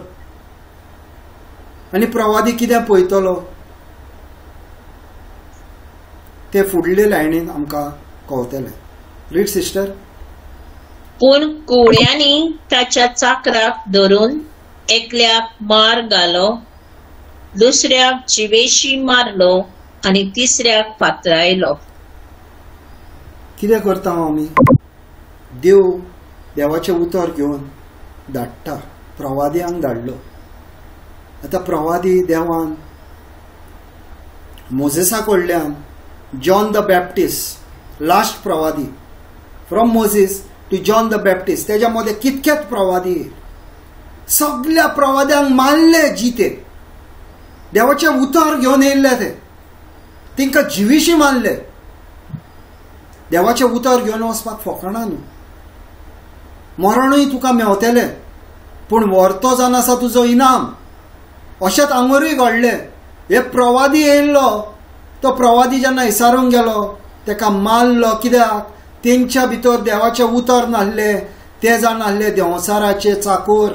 आनी प्रवादी कितें पळयतलो ते फुडले लायनीन आमकां कळटलें. Read sister. पूण कोळ्यांनी ताच्या चाकराक धरून एकल्याक मार घालो, दुसऱ्याक जिवेशी मारलो आनी तिसऱ्याक फातरायलो. कितें करता आमी? देवाचें उतर घेवन धाडटा, प्रवाद्यांक धाडलो. आतां प्रवादी देवान मोजेसा कडल्यान जॉन द बॅप्टिस्ट, लास्ट प्रवादी, from Moses to John the Baptist, तेज्या मध्ये कितकेच प्रवादी सगळ्या प्रवाद्यांक मारले जिते. देवाचे उतर घेवन येयल्ले ते, तांकां जिवीशी मारले. देवाचे उतर घेवन वचपाक फकाणा न्हू, मरणूय तुका मेवतलें, पूण व्हरतो जावन आसा तुजो इनाम. अशेंच आंगरूय घडलें. हे प्रवादी येयल्लो, तो प्रवादी जेन्ना इसारूंक गेलो ताका मारलो. कित्याक? तेंच्या भितर देवाचे उतर नासले. ते जावन आसले देंवसाराचे चाकोर.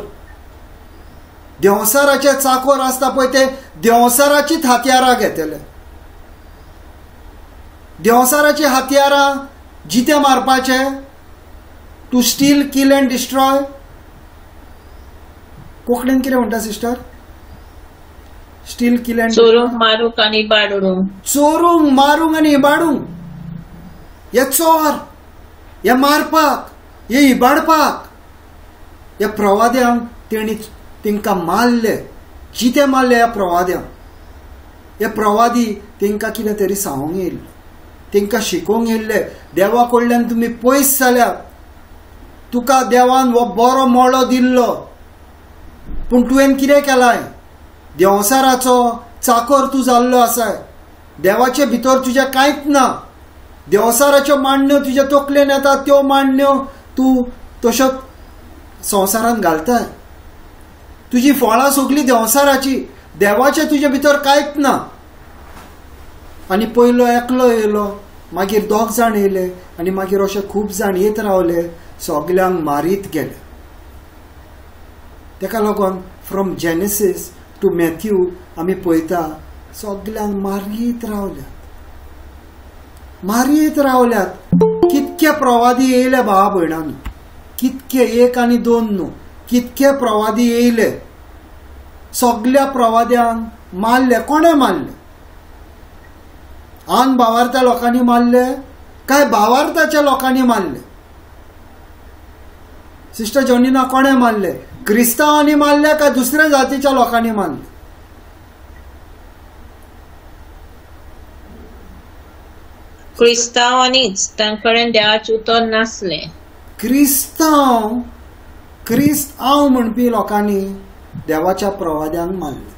देंवसाराचे चाकोर आसता पळय ते देंवसाराचीच हातयारां घेतले. देंवसाराची हातयारां जिते मारपाचे, to steal, kill and destroy. कोंकणीन कितें म्हणटा सिस्टर? स्टील, किल अँड चोरूंक मारूंक आनी इबाडूंक. चोरूंक मारूंक आनी इबाडूंक. हे चोर, हे मारपाक, हे इबाडपाक. हे प्रवाद्यांक तेणी तांकां मारले, जिते मारले ह्या प्रवाद्यांक. हे प्रवादी तांकां कितें तरी सांगूंक येयल्ले, तांकां शिकोवंक येयल्ले. देवा कडल्यान तुमी पयस जाल्यात, तुका देवान हो बरो मोळो दिल्लो, पूण तुवें कितें केलाय? देंवसाराचो चाकर तूं जाल्लो आसाय. देवाचे भितर तुजें कांयच ना. देंवसाराच्यो मांडण्यो तुज्या तकलेन येता, त्यो मांडण्यो तूं तश्योच संवसारांत घालताय. तुजी फळां सगळीं देंवसाराची, देवाचे तुजे भितर कांयच ना. आनी पयलो एकलो येयलो, मागीर दोग जाण येयले, आनी मागीर अशे खूब जाण येत रावले, सगल्यांक मारीत गेले. तेका लागून फ्रॉम जेनेसीस टू मॅथ्यू आमी पळयता सगल्यांक मारीत रावल्यात, मारीत रावल्यात. कितके प्रवादी येयले भावा भयणांनी, कितके, एक आनी दोन न्हू, कितके प्रवादी येयले. सगळ्या प्रवाद्यांक मारले. कोणे मारले? आन भावार्थ्या लोकांनी मारले काय भावार्थाच्या लोकांनी मारले? सिस्टर जॉनीना, कोणे मारले? क्रिस्तावांनी मारले काय दुसऱ्या जातीच्या लोकांनी मारले? क्रिस्तांवांनीच. तांकडेन देवाचें उतर नासले. क्रिस्तांव म्हणपी लोकांनी देवाच्या प्रवाद्यांक मारले.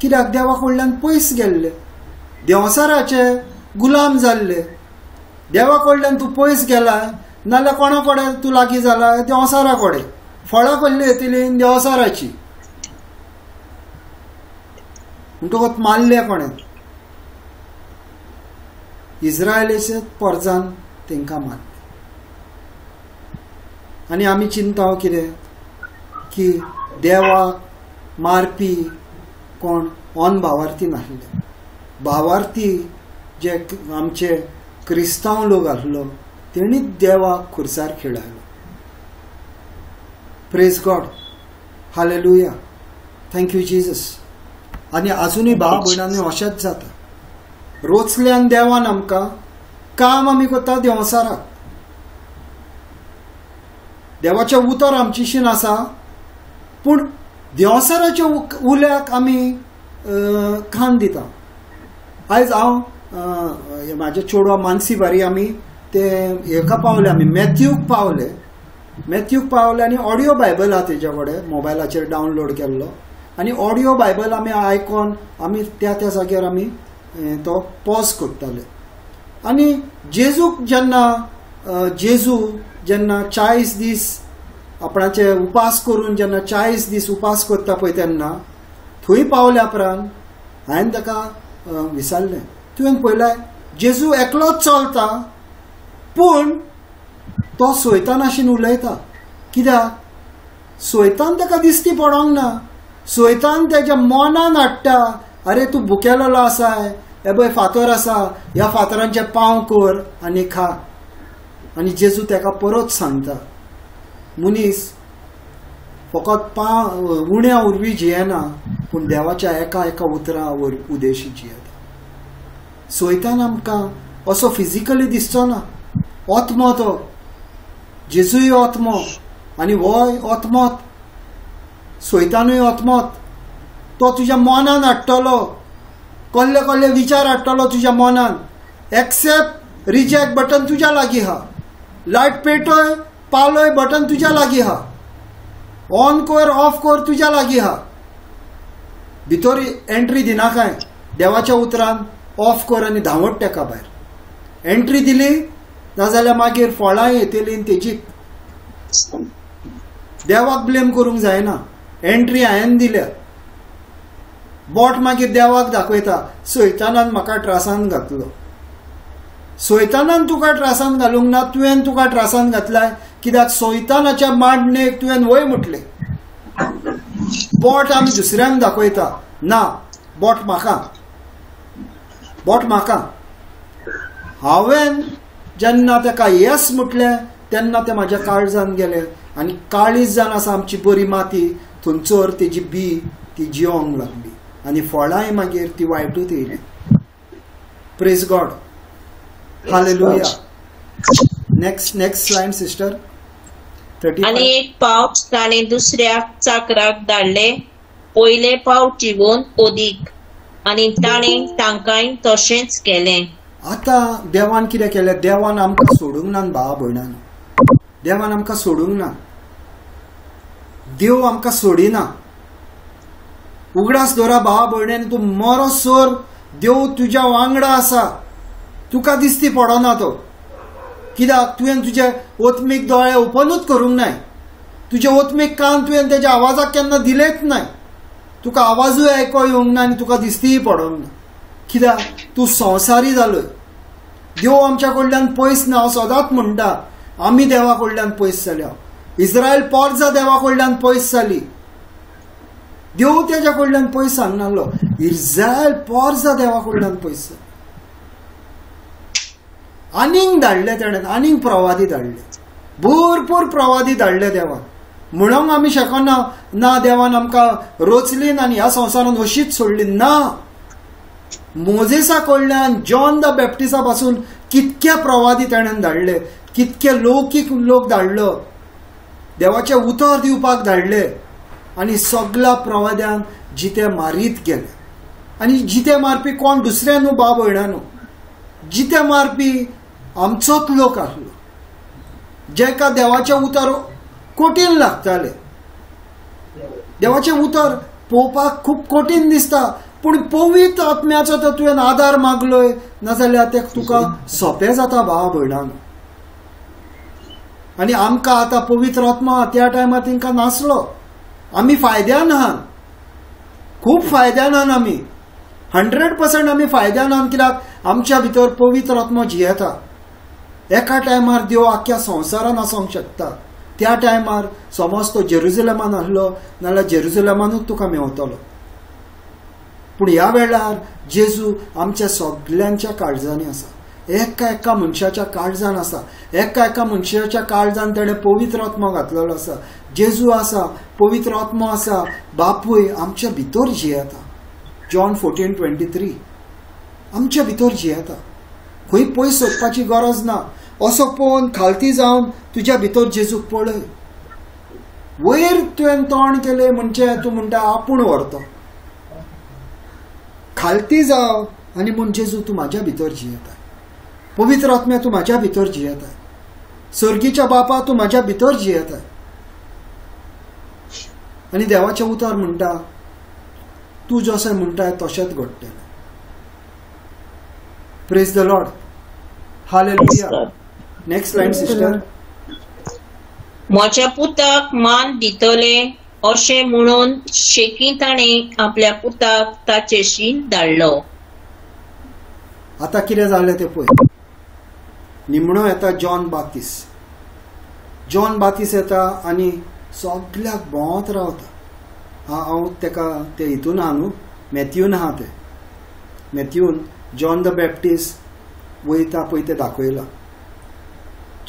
कित्याक? देवा कडल्यान पयस गेल्ले, देंवसाराचे गुलाम जाल्ले. देवा कडल्यान तूं पयस गेलाय, नाल्यार कोणा कडेन तूं लागीं जाला? देंवसारा कडेन. फळां कसली येतली? देंवसाराची. म्हणटकच मारले कोणे? इस्रायलीचे परजान तांकां मारले. आनी आमी चिंता कितें की देवाक मारपी कोण ऑन भावार्थी नासले. भावार्थी जे आमचे क्रिस्तांव लोक आसलो तेणीच देवाक खुर्सार खेळायलो. Praise God, hallelujah, thank you Jesus. आनी आजुनूय भाव भयणांनी अशेंच जाता. रोचल्यान देवान आमकां काम आमी करता देंवसाराक. देवाचें उतर आमचीशीन आसा, पूण देंवसाराच्या उल्याक आमी खाण दिता. आयज हांव म्हाजे चेडवा मानसी बारी आमी ते हेका पावले, आमी मॅथ्यूक पावले आनी ऑडियो बायबल आहा तेजे कडेन मोबायलाचेर डावनलोड केल्लो. आनी ऑडियो बायबल आमी आयकोन आमी त्या जाग्यार आमी तो पॉज करताले. आनी जेजूक जेन्ना 40 दीस आपणाचे उपास करून जेन्ना 40 दीस उपास करता पळय तेन्ना थंय पावल्या उपरांत हांवें ताका विचारलें, तुवें पळयलां जेजू एकलोच चलता, पूण तो सयतानाशीन उलयता. कित्याक? सोयतान ताका दिसती पडोंक ना. सोयतान त्याच्या मनान हाडटा, अरे तूं भुकेलेलो आसाय, हे पळय फातर आसा, ह्या फातरांचे पांव कर आनी खा. आनी जेजू ताका परत सांगता, मनीस फकत उण्या उर्वी जियेना, पूण देवाच्या एका एका उतरा उद्देशी जियेता. सोयतान आमकां असो फिजिकली दिसचो ना. ओत्मो तो, जेजूय ओत्मो आनी होय ओत्मोत. सोयतानूय ओत्मोत. तो तुज्या मनान हाडटलो, कसले कसले विचार हाडटलो तुज्या मनान. एक्सेप्ट रिजेक्ट बटन तुज्या लागीं आहा. लायट पेटोय पालोय बटन तुज्या लागीं आहा. ऑन कर ऑफ कर तुज्या लागीं आहा. भितर एंट्री दिना काय देवाच्या उतरान ऑफ कर आनी धांवट तेका भायर. एंट्री दिली नाजाल्यार मागीर फळां येतली तेजी. देवाक ब्लेम करूंक जायना. एंट्री हांवें दिल्या. बोट मागीर देवाक दाखयता, सोयतानान म्हाका त्रासान घातलो. सोयतानान तुका त्रासान घालूंक ना, तुवें तुका त्रासान घातलाय. कित्याक सोयतानाच्या मांडणेक तुवें वय म्हटले. बोट आमी दुसऱ्यांक दाखयता, ना बोट म्हाका, बोट म्हाका. हांवें जेन्ना ताका येस म्हटलें तेन्ना तें म्हाज्या काळजान गेलें. आनी काळीज जावन आसा आमची बरी माती, थंयसर तेजी बी ती जियोंक लागली. आनी फळांय मागीर ती वायटूच येयली. Praise God. Hallelujah. Next slide sister. आनी एक पावट ताणें दुसऱ्या चाकराक धाडले. पयले पावट चिवून ओदीक, आनी ताणें तांकांय तशेंच केलें. आतां देवान कितें केलें? देवान आमकां सोडूंक ना भावा भयणान. देवान आमकां सोडूंक ना. देव आमकां सोडिना. उगडास दवरा भावा भयणीन, तूं मरोसोर देव तुज्या वांगडा आसा. तुका दिसती पडना तो. कित्याक तुवें तुजे ओतमीक दोळे ओपनूच करूंक नाय. तुजे ओतमीक कान तुवें तेज्या आवाजाक केन्ना दिलेच नाय. तुका आवाजूय आयको येवंक ना आनी तुका दिसतीय पडोंक ना. कित्याक तूं संवसारी जालोय. देव आमच्या कडल्यान पयस ना. हांव सदांच म्हणटा, आमी देवा कडल्यान पयस जाल्या. इस्रायल पोरजां देवा कडल्यान पयस जाली. देव तेज्या कडल्यान पयस सांगनासलो. इस्रायल पोरजां देवा कडल्यान पयस जाली. आनीक धाडले तेणें, आनीक प्रवादी धाडले. भरपूर प्रवादी धाडले देवान. म्हणून आमी शकना ना देवान आमकां रोचली आनी ह्या संवसारान अशीच सोडली ना. मोजेसा कडल्यान जॉन द बॅप्टिसा पासून कितके प्रवादी ताणें धाडले. कितके लौकीक लोक धाडलो. देवाचें उतर दिवपाक धाडले. आनी सगळ्या प्रवाद्यांक जिते मारीत गेले. आनी जिते मारपी कोण दुसरे न्हू भाव भयणांनो. जिते मारपी आमचोच लोक आसलो. जेका देवाचें उतर कठीण लागतालें. देवाचें उतर पळोवपाक खूब कठीण दिसता, पूण पवित्र आत्म्याचो तर तुवें आदार मागलोय नाजाल्यार तें तुका सोंपें जाता भावा भयणांनो. आनी आमकां आतां पवित्र आत्मा त्या टायमार तांकां नासलो. आमी फायद्यान आहात. खूब फायद्यान आहात आमी. 100% आमी फायद्यान आहात. कित्याक आमच्या भितर पवित्र आत्मा जियेता. एका टायमार देव आख्या संवसारान आसूंक शकता. त्या टायमार समज तो जेरुसलेमान आसलो नाल्यार जेरुसलेमानूच तुका मेवतलो. पूण ह्या वेळार जेजू आमच्या सगळ्यांच्या काळजांनी आसा. एका एका मनशाच्या काळजान आसा. एका एका मनशाच्या काळजान तेणें पवित्र आत्मा घातलेलो आसा. जेजू आसा, पवित्र आत्मा आसा. बापूय आमच्या भितर जियेता. जॉन 14:23 आमच्या भितर जियेता. खंय पयस सोदपाची गरज ना. असो पळोवन खालती जावन तुज्या भितर जेजूक पळय. वयर तुवें तोंड केलें म्हणजे तूं म्हणटा आपूण व्हरता. खालती जाव आनी म्हण जेजू तूं म्हाज्या भितर जियेता. पवित्र आत्म्या तूं म्हाज्या भितर जियेता. सर्गीच्या बापा तूं म्हाज्या भितर जियेता. आनी देवाचें उतर म्हणटा तूं जशें म्हणटा तशेंच घडटलें. Praise the Lord. Hallelujah. Next slide sister. म्हज्या पुताक मान दितले अशें म्हणून शेकी ताणें आपल्या पुताक ताचेशी धाडलो. आतां कितें जालें तें पळय. निमणो येता जॉन बातिस. जॉन बातिस येता आनी सगळ्याक भोंवत रावता. हांव तेका ते हितून आहा न्हू, मॅथ्यून आहा ते मॅथ्यून जॉन द बॅप्टिस्ट वयता पळय ते दाखयला.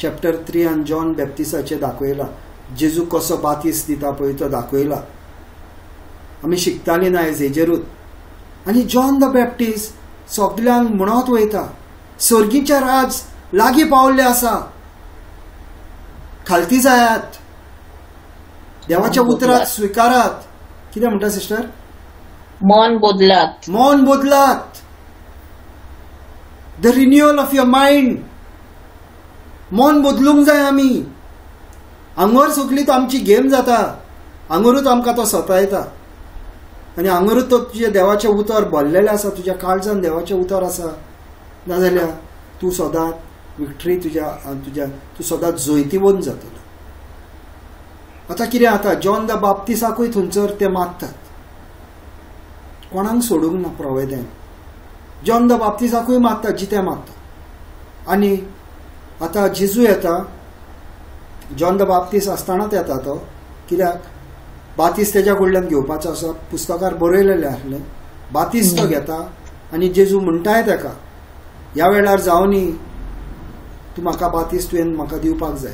चॅप्टर 3 जॉन बॅप्टिस्टाचे दाखयला. जेजू कसो बातीस दिता पळय तो दाखयला. आमी शिकताली ना हेजेरूच. आनी जॉन द बॅप्टिस्ट सगळ्यांक म्हणत वयता सर्गीचें राज लागीं पावल्लें आसा, खालती जायात, देवाच्या उतराक स्विकारात. कितें म्हणटा सिस्टर? मन बदलात. मन बदलात. The renewal of your mind. मन बदलूंक जाय आमी. हांगर सगळी तो आमची गेम जाता. हांगरूच आमकां तो सतायता आनी हांगरूच तो तुजे देवाचे उतर भरलेले आसा. तुज्या काळजान देवाचे उतर आसा. नाजाल्यार तूं सदांच विक्ट्री तूं सदांच जैतिवंत जातलो. आतां कितें जाता? जॉन द बाप्तिसाकूय थंयसर ते मागतात. कोणाक सोडूंक ना प्रवेदेन. जॉन द बाप्तिसाकूय मागतात जितें मागता. आनी आतां जेजू येता. जॉन द बाप्तिस्ट आसतनाच येता तो. कित्याक? बातीस तेज्या कडल्यान घेवपाचो आसा. पुस्तकार बरयलेलें आसलें. बातीस तो घेता आनी जेजू म्हणटाय तेका ह्या वेळार जावनी तूं म्हाका बातीस तुवें म्हाका दिवपाक जाय.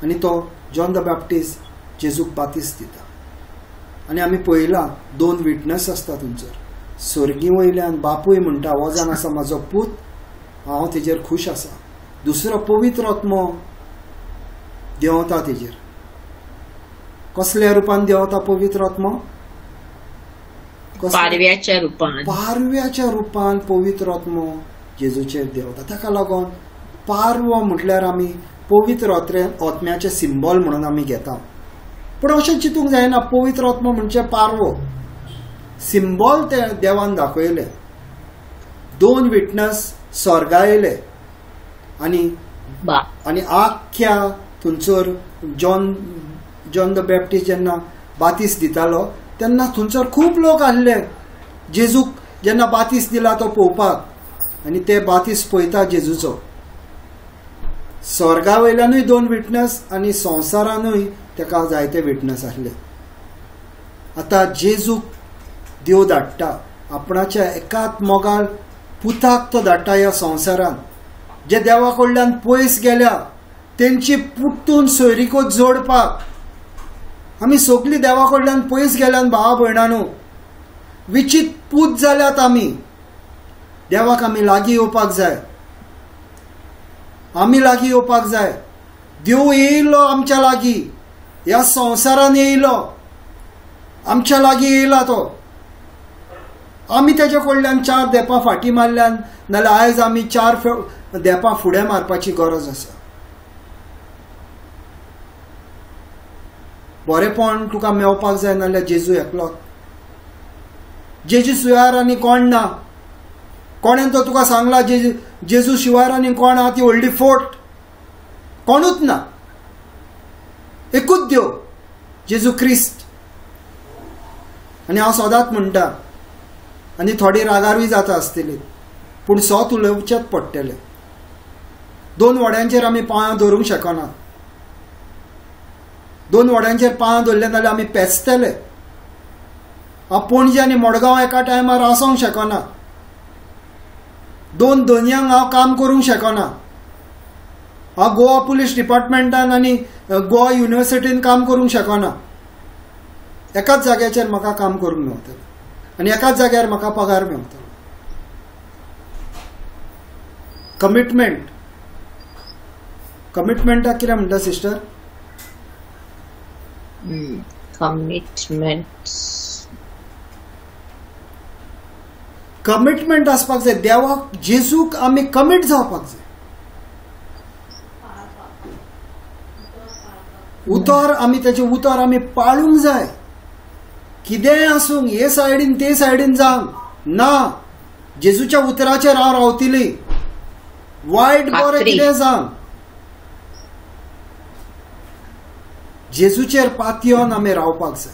आनी तो जॉन द बॅप्टिस्ट जेजूक बातीस दिता. आनी आमी पळयलां 2 विटनस आसता थंयसर. सर्गी वयल्यान बापूय म्हणटा हो जावन आसा म्हाजो पूत, हांव तेजेर खूश आसा. दुसरो पवित्र आत्मो देंवता तेजेर. कसल्या रुपान देंवता पवित्र आत्मो? पारव्याच्या रुपान. पारव्याच्या रुपान पवित्र आत्मो जेजूचेर देंवता. ताका लागून पारवो म्हटल्यार आमी पवित्र आत्म्याचे सिंबॉल म्हणून आमी घेता. पूण अशें चिंतूंक जायना पवित्र आत्मो म्हणजे पारवो. सिंबॉल ते देवान दाखयले. 2 विटनस स्वर्गा येयले आनी आख्या थंयसर जॉन द बॅप्टिस्ट जेन्ना बातीस दितालो तेन्ना थंयसर खूब लोक आसले जेजूक जेन्ना बातीस दिला तो पळोवपाक. आनी ते बातीस पळयता जेजूचो. स्वर्गा वयल्यानूय 2 विटनस आनी संवसारानूय तेका जायते विटनस आसले. आतां जेजूक देव धाडटा. आपणाच्या एकाच मोगाळ पुताक तो धाडटा ह्या संवसारान. जे देवा कडल्यान पयस गेल्या तेंची पुट्टून सोयरीकोच जोडपाक. आमी सगळी देवा कडल्यान पयस गेल्यान भावा भयणांनो विचित पूत जाल्यात. आमी देवाक आमी लागीं येवपाक जाय. आमी लागीं येवपाक जाय. देव येयलो आमच्या लागीं. ह्या संवसारान येयलो आमच्या लागीं येयला तो. आमी तेजे कडल्यान 4 देपां फाटीं मारल्यान नाल्यार आयज आमी 4 देपां फुडें मारपाची गरज आसा. बरेपण तुका मेवपाक जाय नाल्यार जेजू एकलोच. जेजू शिवार आनी कोण ना. कोणें तो तुका सांगला जेजू शिवार आनी कोण आहा ती व्हडली फोट? कोणूच ना. एकूच देव जेजू क्रिस्त. आनी हांव सदांच म्हणटा आनी थोडी रागारूय जाता आसतली पूण सोत उलोवचेच पडटले. 2 वड्यांचेर आमी पांयां दवरूंक शकना. 2 वड्यांचेर पांयां दवरले नाल्यार आमी पेंचतले. हांव पणजे आनी मडगांव एका टायमार आसोंक शकना. 2 दोनयांक हांव काम करूंक शकना. हांव गोवा पुलीस डिपार्टमेंटान आनी गोवा युनिवर्सिटीन काम करूंक शकना. एकाच जाग्याचेर म्हाका काम करूंक मेवतलें आनी एकाच जाग्यार म्हाका पगार मेवतलो. कमिटमेंटाक कितें म्हणटा सिस्टर? कमिटमेंट आसपाक जाय. देवाक जेजूक आमी कमीट जावपाक जाय. उतर आमी तेजे उतर आमी पाळूंक जाय. कितेंय आसूं हे सायडीन ते सायडीन जावंक ना. जेजूच्या उतराचेर हांव रावतली. वायट बरें कितें जावं जेजूचेर पातयोन आमी रावपाक जाय.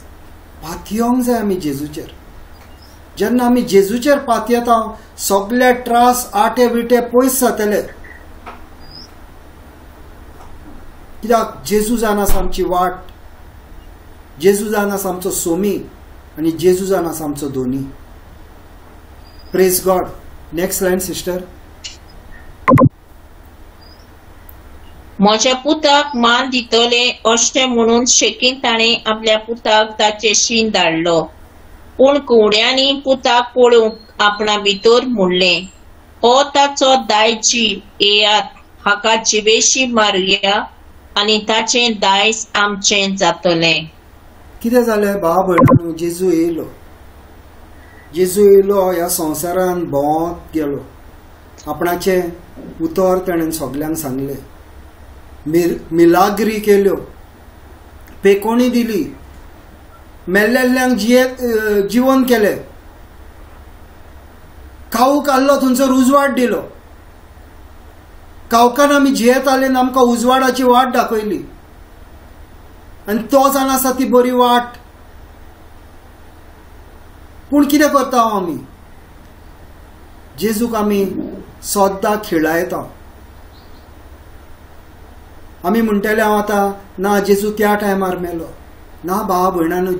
पातयोंक जाय आमी जेजूचेर. जेन्ना आमी जेजूचेर पातयेता सगळे त्रास आटे विटे पयस जातले. कित्याक जेजू जावन आसा आमची वाट. जेजू जावन आसा आमचो सोमी आनी जेजू जावन आसा आमचो धोनी. Praise God. Next line sister. म्हज्या पुताक मान दितले अशें म्हणून शेकीन ताणें आपल्या पुताक ताचे शीन धाडलो. पूण कुवड्यांनी पुताक पळोवंक आपणा भितर म्हणलें, हो ताचो दायजी, येयात हाका जिवेशी मारुया आनी ताचें दायज आमचें जातलें. कितें जालें भाव भयणांनो? जेजू येयलो. जेजू येयलो ह्या संवसारान भोंवत गेलो. आपणाचें उतर ताणें सगल्यांक सांगलें. मिलाग्री केल्यो, पेकोणी दिली, मेल्लेल्यांक जिवन केलें, खावूक आल्लो थंयसर उजवाड दिलो. खावकान आमी जियेताले आनी आमकां उजवाडाची वाट दाखयली आनी तो जावन आसा ती बरी वाट. पूण कितें करता आमी? जेजूक आमी सद्दां खिळायता. आमी म्हणटले हांव आतां ना, जेजू त्या टायमार मेलो. ना भावा भयणांनो,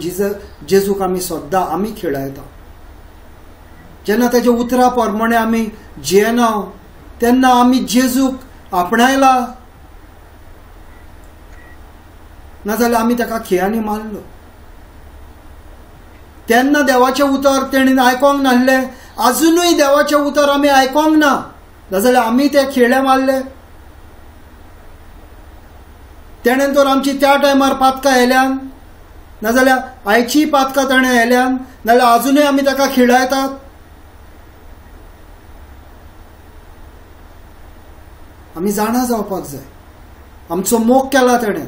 जेजूक आमी सद्दां आमी खिळायता. जेन्ना ताच्या उतरा प्रमाणे आमी जियेना तेन्ना आमी जेजूक आपणायला, नाजाल्यार आमी ताका खियांनी मारलो. तेन्ना देवाचें उतर तेणें आयकोंक नासलें. आजुनूय देवाचें उतर आमी आयकोंक ना, नाजाल्यार आमी ते खिळे मारले. तेणें तर आमची त्या टायमार पातकां हेल्यान, नाजाल्यार आयची पातकां ताणें हेल्यान, नाजाल्यार आजुनूय आमी ताका खिळायतात. आमी जाणा जावपाक जाय. आमचो मोग केला तेणें,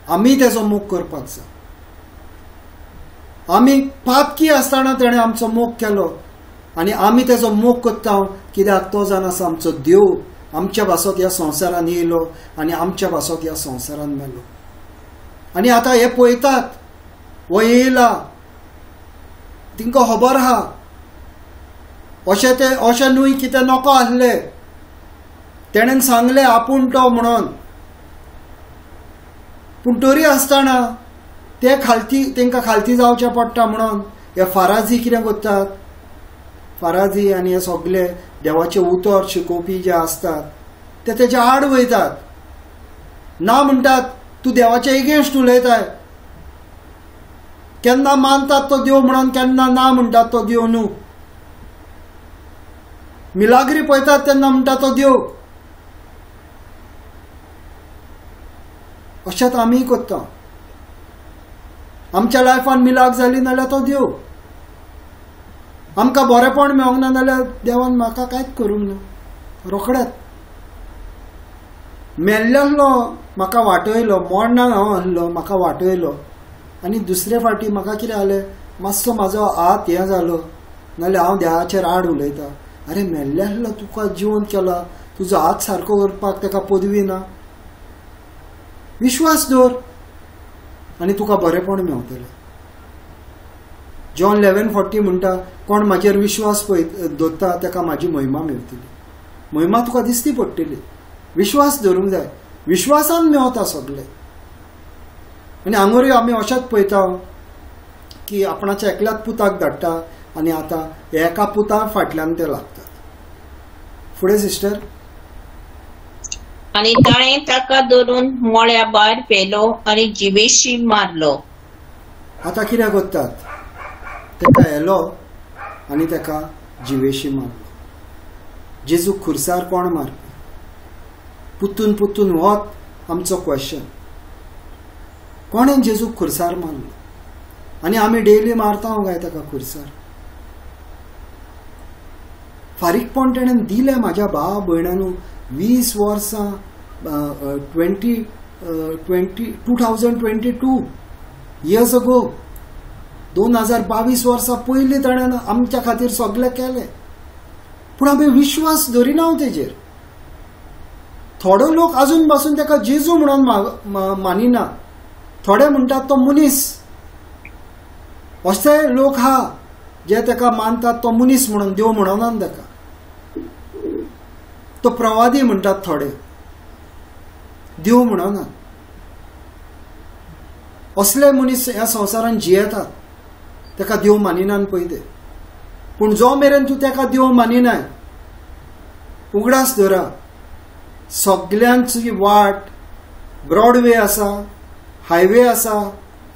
आमी तेजो मोग करपाक जाय. आमी पातकी आसतना तेणें आमचो मोग केलो आनी आमी तेजो मोग करता, कित्याक तो जावन आसा आमचो देव. आमच्या भासोत ह्या संवसारान येयलो आनी आमच्या भासोत ह्या संवसारान मेलो. आनी आतां हे पळयतात, हो येयला, तिंका खबर आहा अशें न्हय कितें नको आसलें. तेणेन सांगलें आपूण तो म्हणून. पूण तरी आसतना ते तांकां खालती जावचें पडटा म्हणून हे फाराजी कितें करतात? फाराजी आनी हे सगळे देवाचे उतर शिकोवपी जे असतात ते तेच्या आड वयतात. ना म्हणटात तूं देवाच्या एगेन्स्ट उलयताय. केन्ना मानतात तो देव म्हणून, केन्ना ना म्हणटात तो देव न्हू. मिलाग्री पळयतात तेन्ना म्हणटा तो देव. अशेंच आमी करता. आमच्या लायफान मिलाग जाली नाल्यार तो देव. आमकां बरेपण मेळोंक ना नाल्यार देवान म्हाका कांयच करूंक ना. रोखडेंच मेल्लेलो म्हाका वाटयलो, मरणाक हांव आसलो, म्हाका वाटयलो आनी दुसरे फावटी म्हाका कितें जालें, मातसो म्हाजो हात हें जालो नाल्यार हांव देवाचेर आड उलयता. अरे मेल्लेलो तुका जिवन केला, तुजो हात सारको करपाक ताका पदवी ना. विश्वास दवर आनी तुका बरेपण मेळटलें. जॉन 11:40 म्हणटा, कोण म्हाजेर विश्वास दवरता ताका म्हाजी महिमा मेळटली. महिमा तुका दिसती पडटली. विश्वास धरूंक जाय. विश्वासान मेळटा सगळें. आनी हांगूय आमी अशेंच पळयता की आपणाच्या एकल्याच पुताक धाडटा आनी आतां एका पुता फाटल्यान ते लागतात. फुडें सिस्टर. आनी ताणें ताका धरून मळ्या भायर पेलो आनी जिवेशी मारलो. आतां कितें करतात? ताका येलो आनी ताका जिवेशी मारलो. जेजू खुर्सार कोण मारपी? पुतून पुतून होच आमचो क्वेश्चन. कोणें जेजूक खुर्सार मारलो आनी आमी डेली मारता काय ताका खुर्सार? फारीकपण तेणें दिलें म्हाज्या भाव भयणांनो. 20 वर्सां 2022 इयर्स अगो, 2022 वर्सां पयलीं ताणें आमच्या खातीर सगळें केलें. पूण आमी विश्वास धरिना तेजेर. थोडे लोक अजून पासून ताका जेजू म्हणून मानिना. थोडे म्हणटात तो मनीस. असे लोक हा जे ताका मानतात तो मनीस म्हणून, देव म्हणनात ताका. तो प्रवादी म्हणटात थोडे, देव म्हणनात. असले मनीस ह्या संवसारान जियेतात ताका देव मानिनान पळय ते. पूण जो मेरेन तूं ताका देव मानिनाय, उगडास धरा, सगळ्यांची वाट ब्रॉडवे आसा, हायवे आसा,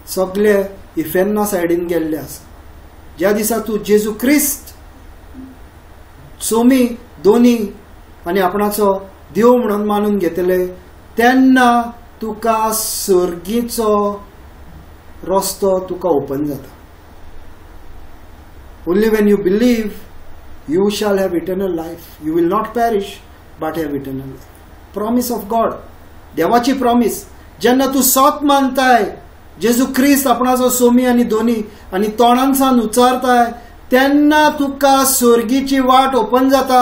सगळे इफेन्ना सायडीन गेल्ले आसा. ज्या दिसा तूं जेजू क्रिस्त सोमी दोनी आनी आपणाचो देव म्हणून मानून घेतले तेन्ना तुका सर्गीचो रस्तो तुका ओपन जाता. Only Wien you believe you shall have eternal life. You will not parish but have eternal life. Promise of God, देवाची प्रॉमिस. जेन्ना तूं सत मानताय जेजू क्रिस्त आपणाचो सोमी आनी दोनी आनी तोंडान सावन उच्चारताय तेन्ना तुका स्वर्गीची वाट ओपन जाता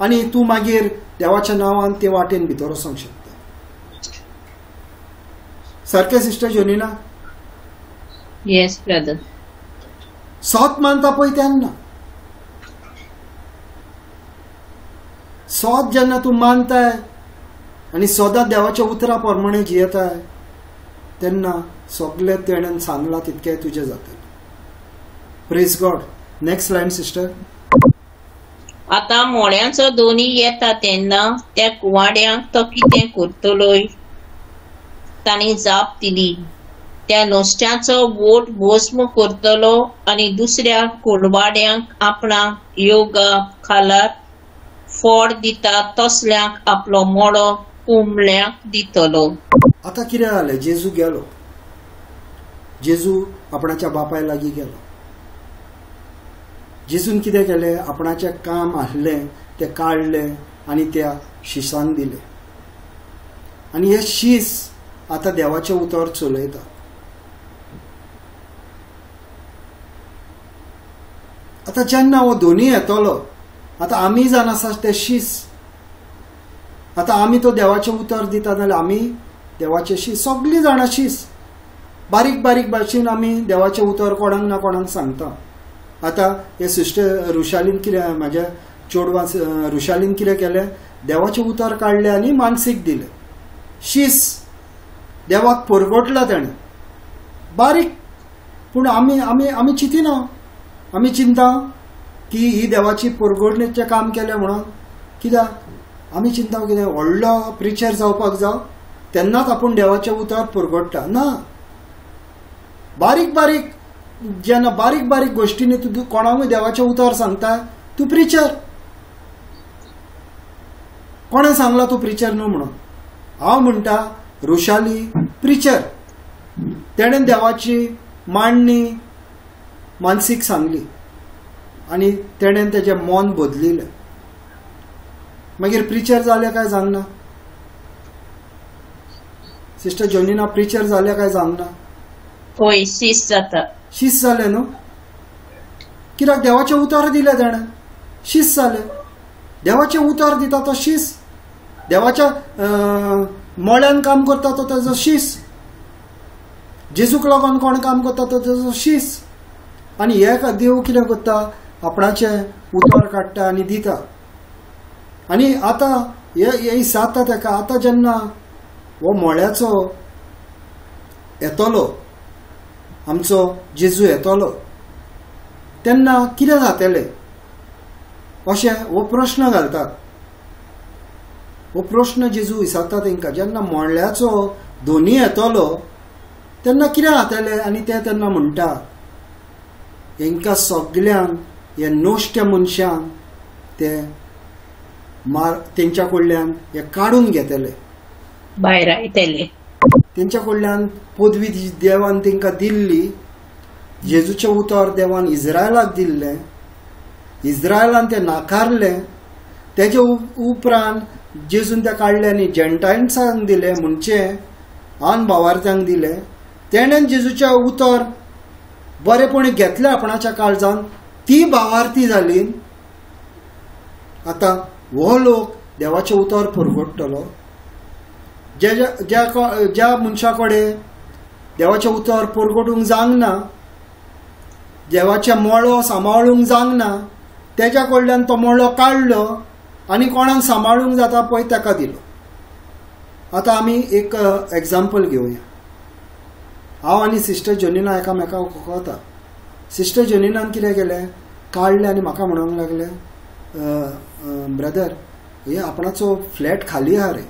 आनी तूं मागीर देवाच्या नांवान ते वाटेन भितर वचोंक शकता. सारकें सिस्टर जोनिना? Yes brother. सत मानता पळय तेन्ना, सत जेन्ना तूं मानताय आनी सदां देवाच्या उतरा प्रमाणे जियेताय तेन्ना सगळे तेणेन सांगलां तितकें तुजें जातलें. Praise God. Next line sister. आता मोळ्यांचो दोनी येता तेन्ना त्या कुवाड्यांक तो कितें करतलोय? तांणी जाप दिली, त्या नुस्त्याचो बोट भस्म करतलो आनी दुसऱ्या कुडवाड्यांक आपणाक योगा खालार फोड दिता तसल्यांक आपलो मोडो कुंबळ्यांक दितलो. आता कितें जालें? जेजू गेलो. जेजू आपणाच्या बापाय लागीं गेलो. जेजून कितें केलें? आपणाचें काम आसलें तें काडलें आनी त्या शिसांक दिलें. आनी हे शीस आतां देवाचे उतर चलयता. आतां जेन्ना हो दोनी येतलो, आतां आमी जावन आसा ते शीस. आतां आमी तो देवाचें उतर दिता जाल्यार आमी देवाचें शीस. सगळीं जाणां शीस. बारीक बारीक भाशेन आमी देवाचें उतर कोणाक ना कोणाक सांगता. आतां हे सिस्टर रुशालीन कितें, म्हाज्या चेडवा रुशालीन कितें केलें? देवाचें उतर काडलें आनी मानसीक दिलें. शीस देवाक परगटला ताणें. बारीक. पूण आमी आमी आमी चिंतिना. आमी चिंता की ही देवाची परगडणेचें काम केलें म्हणून. कित्याक आमी चिंता कितें व्हडलो प्रिचर जावपाक जाय तेन्नाच आपूण देवाचें उतर परगडटा. ना. बारीक बारीक जेन्ना बारीक बारीक गोश्टींनी तूं कोणाकूय देवाचें उतर सांगता तूं प्रिचर. कोणें सांगला तूं प्रिचर न्हू म्हणून? हांव म्हणटा रुशाली प्रिचर. तेणें देवाची मांडणी मानसीक सांगली आनी तेणें तेजें मन बदलिलें. मागीर प्रिचर जालें काय जावना? सिस्टर जोनिना, प्रिचर जालें काय जावना? होय, शीस जाता. शीस जालें न्हू? कित्याक देवाचें उतर दिलें ताणें. शीस जालें. देवाचें उतर दिता तो शीस. देवाच्या मोळ्यान काम करता तो तेजो शीस. जेजूक लागून कोण काम करता तो तेजो शीस. आनी हे देव कितें करता? आपणाचें उतर काडटा आनी दिता. आनी आतां हे जाता ताका. आतां जेन्ना हो मोळ्याचो येतलो, आमचो जेजू येतलो, तेन्ना कितें जातलें अशें हो प्रश्न घालतात. हो प्रश्न जेजू विचारता तांकां. जेन्ना मोळ्याचो दोनी येतलो तेन्ना कितें जातलें? आनी ते तेन्ना म्हणटा हेंकां सगळ्यांक, हे नोश्ट्या मनशांक ते तेंच्या कडल्यान हे काडून घेतले, भायर आयतले. तेंच्या कडल्यान पदवी देवान तेंकां दिल्ली. जेजूचें उतर देवान इस्रायलाक दिल्लें. इस्रायलान तें नाकारलें. तेजे उपरांत जेजून तें काडलें आनी जेंटायल्सांक दिलें, म्हणजे आन भावार्थ्यांक दिलें. तेणेन जेजूचें उतर बरेपणी घेतलें आपणाच्या काळजान. ती भावार्थी जाली. आतां हो लोक देवाचें उतर परगडटलो. ज्या मनशा कडेन देवाचें उतर परगडूंक जावना, देवाचें मोळो सांबाळूंक जावना, तेज्या कडल्यान तो मोळो काडलो आनी कोणाक सांबाळूंक जाता पळय ताका दिलो. आतां आमी एक एग्जाम्पल घेवया. हांव आनी सिस्टर जोनिना एकामेकाक वळखता. सिस्टर जोनिनान कितें केलें, काडलें आनी म्हाका म्हणूंक लागलें, ब्रदर हे आपणाचो फ्लॅट खाली आहा रे,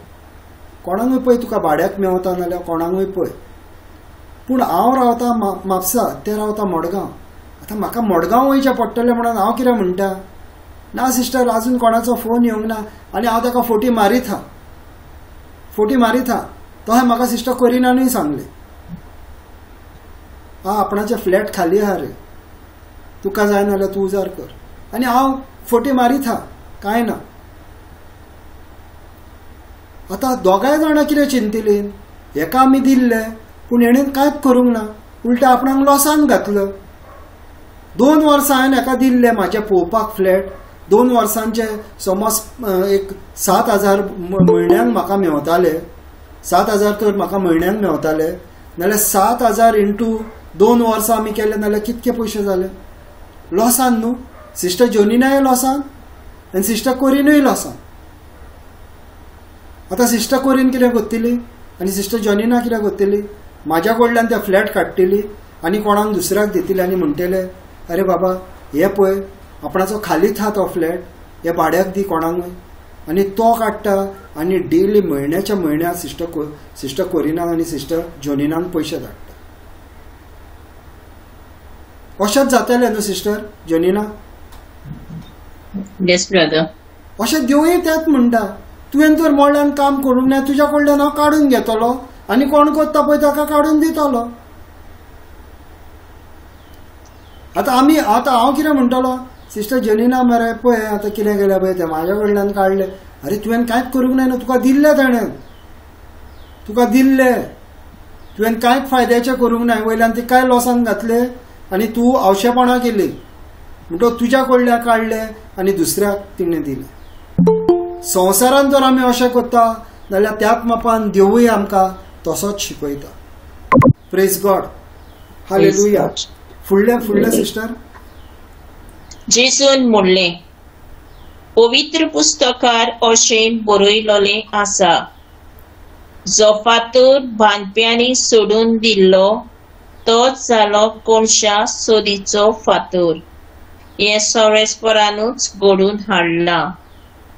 कोणाकूय पळय तुका भाड्याक मेवता नाल्यार कोणाकूय पळय. पूण हांव रावता म्हापसा, ते रावता मडगांव. आतां म्हाका मडगांव वयचें पडटलें म्हणून हांव कितें म्हणटा, ना सिस्टर अजून कोणाचो फोन येवंक ना. आनी हांव ताका फोटी मारीत हा. तशें म्हाका सिस्टर कोरिनानूय सांगलें, आपणाचे फ्लॅट खाली आहा रे, तुका जाय नाल्यार तूं उजार कर. आनी हांव फोटी मारीत हा, कांय ना. आतां दोगांय जाणां कितें चिंतलीं, हेका आमी दिल्ले पूण हेणें कांयच करूंक ना, उलटें आपणाक लॉसान घातलो. 2 वर्सां हांवें हेका दिल्ले म्हाजे पळोवपाक फ्लॅट. 2 वर्सांचे समज एक 7,000 म्हयन्याक म्हाका मेवताले. 7,000 तर म्हाका म्हयन्याक मेवताले, नाल्यार 7,000 इंटू 2 वर्सां आमी केले नाल्यार कितके पयशे जाले. लॉसान न्हू. सिस्टर जोनिनाय लॉसान आनी सिस्टर कोरिनूय लॉसान. आतां सिस्टर कोरीन कितें करतली आनी सिस्टर जोनिना कितें करतली, म्हाज्या कडल्यान ते फ्लॅट काडटली आनी कोणाक दुसऱ्याक दितली आनी म्हणटले, अरे बाबा हे पळय आपणाचो खालीच हा तो फ्लॅट, हे भाड्याक दी कोणाकूय. आनी तो काडटा आनी डेली म्हयन्याच्या म्हयन्याक सिस्टर कोरिनाक आनी सिस्टर जोनिनाक पयशे धाडटा. अशेंच जातलें न्हू सिस्टर जोनिना. Yes brother. अशें देवूय तेंच म्हणटा, तुवें तर मोडल्यान काम करूंक ना, तुज्या कडल्यान हांव काडून घेतलो आनी कोण करता पळय ताका काडून दितलो. आतां हांव कितें म्हणटलो, सिस्टर जोनिना मरे पळय आतां कितें केलें पळय तें म्हाज्या कडल्यान काडलें. अरे तुवें कांयच करूंक ना, तुका दिल्लें ताणें, तुवें कांयच फायद्याचें करूंक ना, वयल्यान ती काय लॉसान घातले आनी तूं आवशेपणां केली म्हणटो तुज्या कडल्यान काडलें आनी दुसऱ्याक तिणें दिलें. संवसारान जर आमी अशें करता जाल्यार त्याच मापान देवूय आमकां तसोच शिकयता. Praise God. हालेलुया. फुडलें सिस्टर. जेसून म्हणलें, पवित्र पुस्तकार अशें बरयलोलें आसा, जो फातर बांदप्यांनी सोडून दिल्लो तोच जालो कोळशा सोदीचो फातर. हे सोरेस्परानूच घडून हाडला,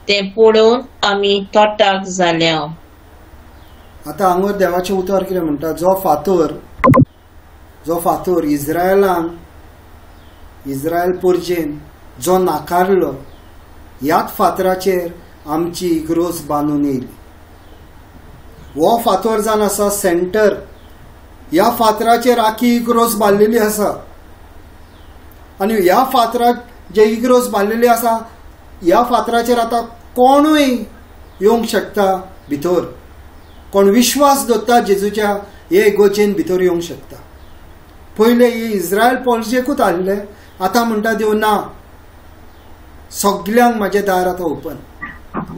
तें पळोवन आमी तोटाक जाल्या. आतां हांगा देवाचें उतर कितें म्हणटा, जो फातर इस्रायल पोरजेन जो नाकारलो, ह्याच फातराचेर आमची इग्रोज बांदून येयली. हो फातर जावन आसा सेंटर, ह्या फातराचेर आखी इग्रोज बांदलेली आसा. आनी ह्या फातराक जे इग्रोज बांदलेली आसा, ह्या फातराचेर आतां कोणूय येवंक शकता भितर. कोण विश्वास दवरता जेजूच्या हे इगोजेन भितर येवंक शकता. पयले हे इस्रायल पोरजेकूच आहले, आतां म्हणटा देव ना, सगल्यांक म्हाजें दार आतां open.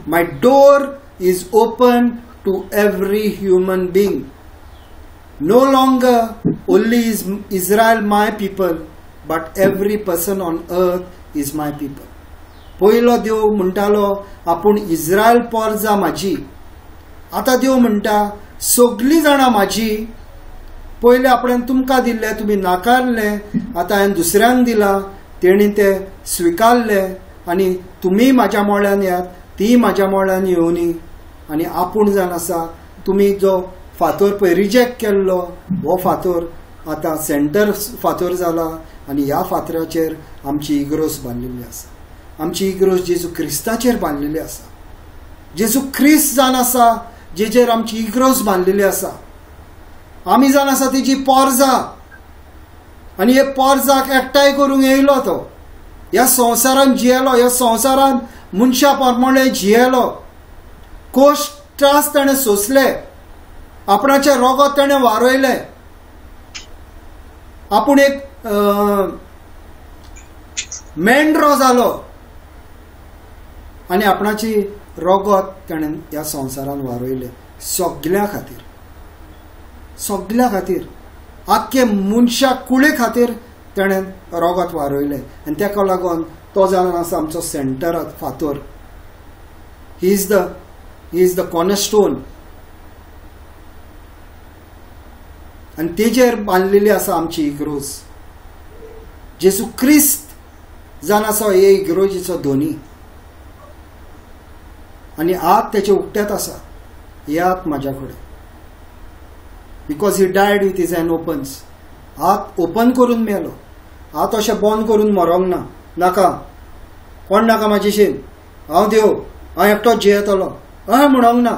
My door is open to every human being. No longer only is Israel my people, but every person on earth is my people. पयलो देव म्हणटालो आपूण इस्रायल पोरजां म्हाजी. आतां देव म्हणटा सगलीं जाणां म्हाजी. पयले आपणें तुमकां दिल्लें, तुमी नाकारलें, आतां हांवें दुसऱ्यांक दिलां, तेणी तें स्विकारलें आनी तुमी म्हाज्या मोळ्यान येयात, ती म्हाज्या मोळ्यान येवनी. आनी आपूण जावन आसा, तुमी जो फातर पळय रिजेक्ट केल्लो, हो फातर आतां सेंटर फातर जाला आनी ह्या फातराचेर आमची इग्रोज बांदलेली आसा. आमची इग्रोज जेजू क्रिस्ताचेर बांदलेली आसा. जेजू क्रिस्त जावन आसा जेचेर आमची इग्रोज बांदलेली आसा. आमी जावन आसा तेजी पोरजां. आनी हे पोरजाक एकठांय करूंक येयलो तो. ह्या संवसारान जियेलो, ह्या संवसारान मनशा प्रमाणे जियेलो. कोश त्रास ताणें सोंसले, आपणाचें रोगत ताणें वारयलें. आपूण एक मेंढरो जालो आनी आपणाची रोगत ताणें ह्या संवसारान वारयलें. सगल्या खातीर आख्खे मनशा कुळे खातीर ताणें रोगत वारयलें. आनी ताका लागून तो जावन आसा आमचो सेंटर फातर. He is the cornerstone. आनी तेजेर बांदलेली आसा आमची इग्रोज. जेजू क्रिस्त जावन आसा हे इग्रोजीचो धोनी आनी आत तेचे उक्त्यात आसा. यात म्हाज्या कडेन because he died with his hand opens. आत ओपन करून मेलो. आत अशें बंद करून मरोंक ना. नाका कोण नाका म्हाजेशेन, हांव देव, हांव एकटोच जियेतलो अशें म्हणोंक ना.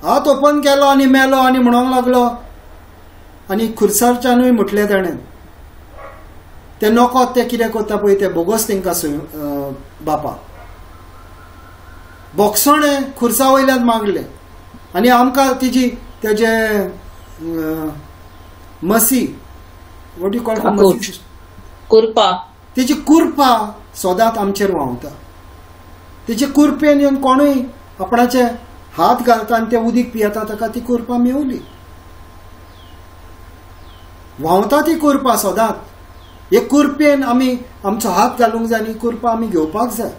हात ओपन केलो आनी मेलो आनी म्हणोंक लागलो. आनी खुर्सारच्यानूय म्हटलें ताणें ते नकळत ते कितें करता पळय ते बोगस तांकां बापा बोगसणें खुर्सा वयल्यान मागले आनी आमकां तेजे मसी वॉट यू कॉल मसी कुरपा तेजी कुरपा सदांच आमचेर व्हांवता. तेजे कुरपेन येवन कोणूय आपणाचे हात घालता आनी ते उदीक पियेता ताका ती कुरपा मेवली. व्हांवता ती कुरपा सदांच. हे कुरपेन आमी आमचो हात घालूंक जाय आनी कुरपा आमी घेवपाक जाय.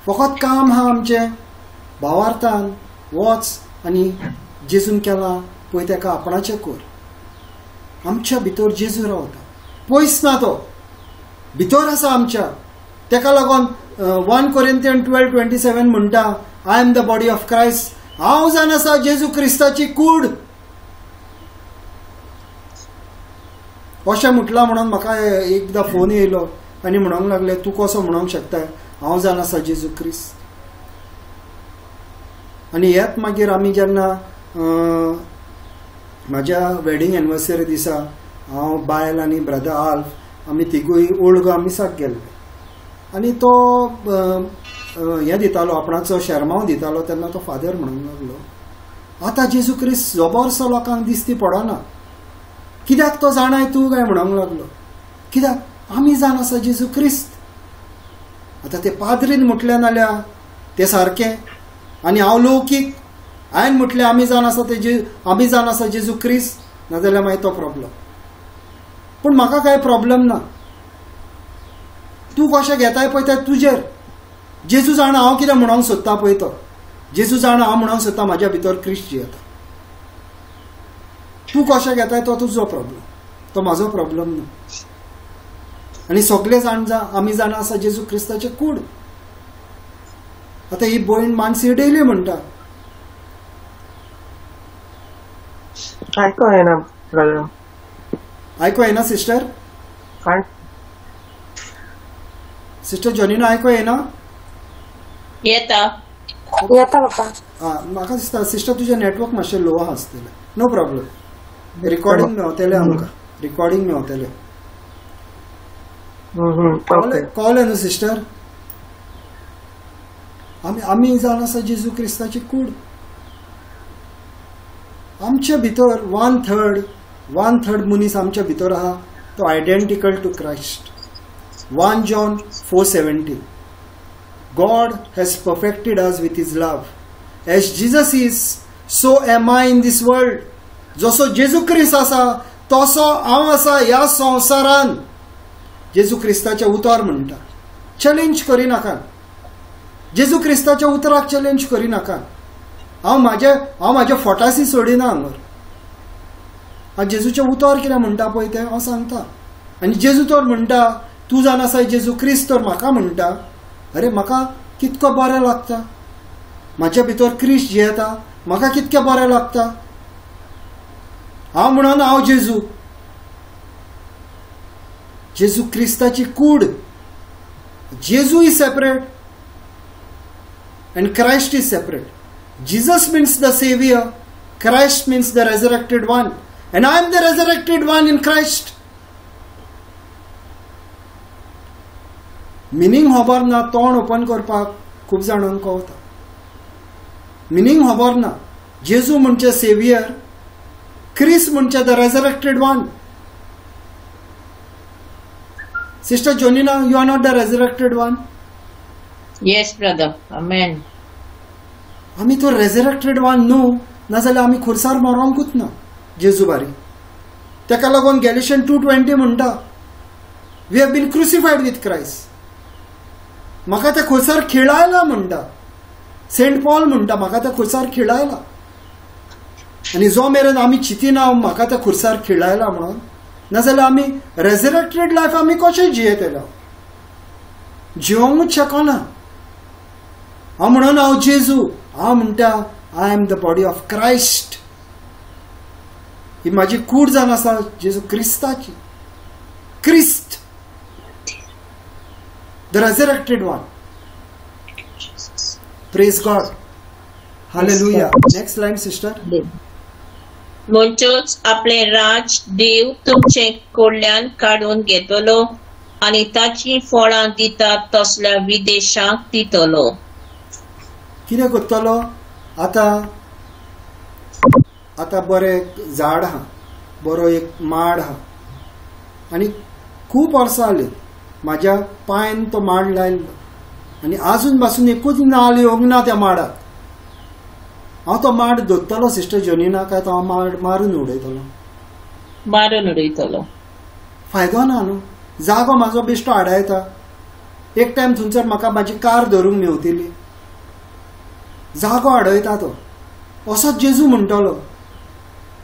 फकत काम हा आमचें भावार्थान वच आनी जेजून केला पळय ताका आपणाचें कर. आमच्या भितर जेजू रावता. पयस ना तो, भितर आसा आमच्या. ताका लागून 1 Corinthians 12:27 म्हणटा I am the body of Christ. हांव जावन आसा जेजू क्रिस्ताची कूड. अशें म्हटलां म्हणून म्हाका एकदां फोन येयलो आनी म्हणूंक लागले तूं कसो म्हणूंक शकता हांव जावन आसा जेजू क्रिस्त. आनी हेच मागीर आमी जेन्ना म्हाज्या वेडिंग एनिवर्सरी दिसा हांव बायल आनी ब्रदर आल्फ आमी तिगूय ओल्ड गोवा मिसाक गेल्ले आनी तो हें दितालो आपणाचो शर्मांव दितालो तेन्ना तो फादर म्हणूंक लागलो आतां जेजू क्रिस्त जबरसो लोकांक दिसती पडना. कित्याक तो जाणाय तूं काय म्हणूंक लागलो. कित्याक आमी जावन आसा जेजू क्रिस्त. आतां ते पाद्रीन म्हटलें नाल्यार तें सारकें आनी हांव लौकीक हांवें म्हटलें आमी जावन आसा जेजू क्रिस्त नाजाल्यार मागीर तो प्रॉब्लम. पूण म्हाका कांय प्रॉब्लम ना. तूं कशें घेताय पळय तें तुजेर. जेजू जाणा हांव कितें म्हणूंक सोदता पळय तो. जेजू जाणा हांव म्हणूंक सोदता म्हाज्या भितर क्रिस्त जियेता. तूं कशें घेताय तो तुजो प्रॉब्लम, तो म्हाजो प्रॉब्लम ना. आनी सगळे जाण आमी जाणा आसा जेजू क्रिस्ताचे कूड. आतां ही भयण मानसी डेली म्हणटा आयको येना ब्रदर. आयको येना सिस्टर. सिस्टर जॉनीना आयको येना. येता येता बापा. म्हाका दिसता सिस्टर तुजें नेटवर्क मातशें लो आहा आसतलें. No problem. रिकॉर्डिंग मेवतलें आमकां. रिकॉर्डिंग मेवतलें. कळ्ळें न्हू सिस्टर. आमी जावन आसा जेजू क्रिस्ताची कूड. आमच्या भितर 1/3 मनीस आमच्या भितर आहा तो identical to Christ. 1 John 4:17 God has perfected us with his love. As Jesus is, so am I in this world. जसो जेजू क्रिस्त आसा तसो हांव आसा ह्या संवसारान. जेजू क्रिस्ताचे उतर म्हणटा. चॅलेंज करिनाका. जेजू क्रिस्ताच्या उतराक चॅलेंज करिनाका. हांव म्हाजे फोटासी सोडिना हांगर. हांव जेजूचे उतर कितें म्हणटा पळय तें हांव सांगता. आनी जेजू तर म्हणटा तूं जावन आसा जेजू क्रिस्त तर म्हाका म्हणटा अरे म्हाका कितको बरें लागता. म्हाज्या भितर क्रिस्त जियेता म्हाका कितकें बरें लागता. हांव म्हणून हांव जेजू क्रिस्ताची कूड. जेजू is separate and Christ is separate. Jesus means the Savior. Christ means the resurrected one. And I am the resurrected one in Christ. Meaning खबर ना. तोंड ओपन करपाक खूब जाणांक कळटा. मिनींग खबर ना. जेजू म्हणजे सेवियर. क्रिस्त म्हणजे the resurrected one. Sister Jonina you are not the resurrected one. Yes brother. Amen. आमी तो रेजरेक्टेड वन न्हू नाजाल्यार आमी खुर्सार मरोंकूच ना जेजू बारी. ताका लागून गॅलिशियन 2:20 म्हणटा we have been crucified with Christ. म्हाका त्या खुर्सार खिळायला म्हणटा. सेंट पॉल म्हणटा म्हाका त्या खुर्सार खिळायला. आनी जो मेरेन आमी चिंतिना म्हाका त्या खुर्सार खिळायला म्हणून, नाजाल्यार आमी रेजरेक्टेड लायफ आमी कशें जियेतलो, जिवंकूच शकना. म्हणून हांव जेजू हांव म्हणटा I am the body of Christ. ही म्हाजी कूड जावन आसा जेजू क्रिस्ताची. Christ the resurrected one. Praise God. Hallelujah. Next line sister. म्हणचोच आपले राज देव तुमचे कडल्यान काढून घेतलो आणि ताची फळां दिता तसल्या विदेशांक दितलो. कितें करतलो? आतां बरें झाड आहा, बरो एक माड आहा, आनी खूब वर्सां जालीं म्हाज्या पांयान तो माड लायल्लो, आनी आजून पासून एकूच नाल येवंक ना त्या माडाक. हांव तो माड धरतलो सिस्टर जोनिना, काय तो माड मारून उडयतलो? फायदो ना न्हू. जागो म्हाजो बेश्टो आडायता. एक टायम थंयसर म्हाका म्हाजी कार धरूंक मेवतली. जागो आडयता तो. असोच जेजू म्हणटलो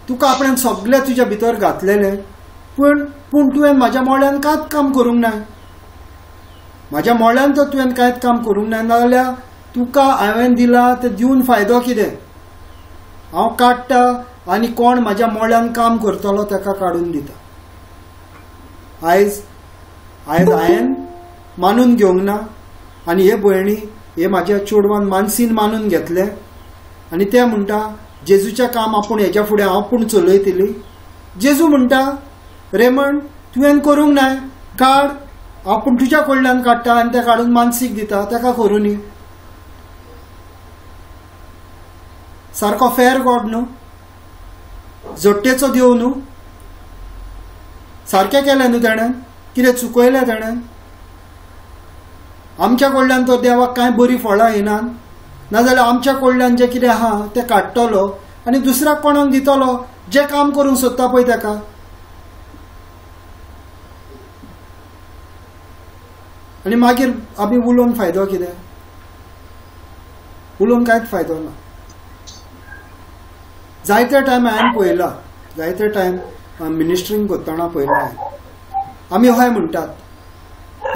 तुका आपणें सगळें तुज्या भितर घातलेलें, पूण तुवें म्हाज्या मोळ्यान कांयच काम करूंक ना. म्हाज्या मोळ्यान तर तुवें कांयच काम करूंक ना, नाजाल्यार तुका हांवें दिलां तें दिवन फायदो कितें? हांव काडटा आनी कोण म्हाज्या मोळ्यान काम करतलो ताका काडून दिता. आयज हांवें मानून घेवंक ना, आनी हे भयणी हे म्हाज्या चेडवान मानसीन मानून घेतले, आनी ते म्हणटा जेजूचें काम आपूण हेच्या फुडें आपूण चलयतली. जेजू म्हणटा रेमंड तुवें करूंक ना, काड, आपूण तुज्या कडल्यान काडटा आनी ते काडून मानसीक दिता, ताका करूनी. सारको फेर गॉड न्हू, जोडटेचो देव न्हू. सारकें केलें न्हू तेणें, कितें चुकयलें तेणें? आमच्या कडल्यान तो देवाक कांय बरी फळां येनात, नाजाल्यार आमच्या कडल्यान जें कितें आहा तें काडटलो आनी दुसऱ्याक कोणाक दितलो जें काम करूंक सोदता पळय ताका. आनी मागीर आमी उलोवन फायदो कितें? उलोवन कांयच फायदो ना. जायते टायम हांवें पळयलां, जायते टायम मिनिस्ट्रींग करतना पळयलां हांवें, आमी अशें म्हणटात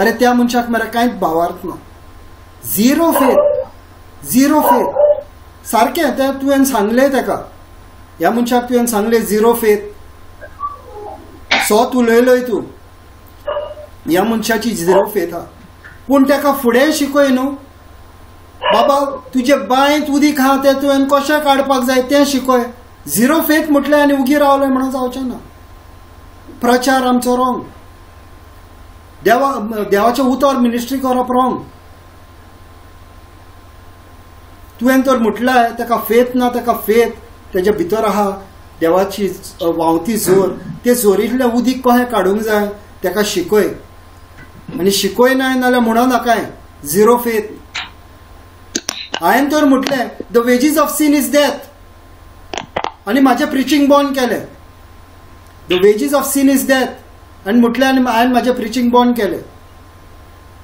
अरे त्या मनशाक मरे कांयच भावार्थ ना, झिरो फेथ, झिरो फेथ. सारकें तें तुवें सांगलें ताका, ह्या मनशाक तुवें सांगलें झिरो फेथ, सोत उलयलोय तूं, ह्या मनशाची झिरो फेथ आहा, पूण ताका फुडें शिकय न्हू. बाबा तुजे बांयत उदीक आहा तें तुवें कशें काडपाक जाय तें शिकय. झिरो फेथ म्हटलें आनी उगी रावलें म्हणून जावचें ना. प्रचार आमचो रोंग, देवाचें उतर मिनिस्ट्री करप रोंग. तुवें तर म्हटलाय ताका फेथ ना, ताका फेथ तेच्या भितर आहा देवाची व्हांवती जोर, ते जोरींतलें उदीक कशें काडूंक जाय ताका शिकय. आनी शिकय ना नाल्यार म्हणो नाकाय झिरो फेथ. हांवें तर म्हटलें the wages of sin is death, आनी म्हाजें प्रिचींग बंद केलें. The wages of sin is death आनी म्हटलें आनी हांवें म्हाजें प्रिचींग बंद केलें.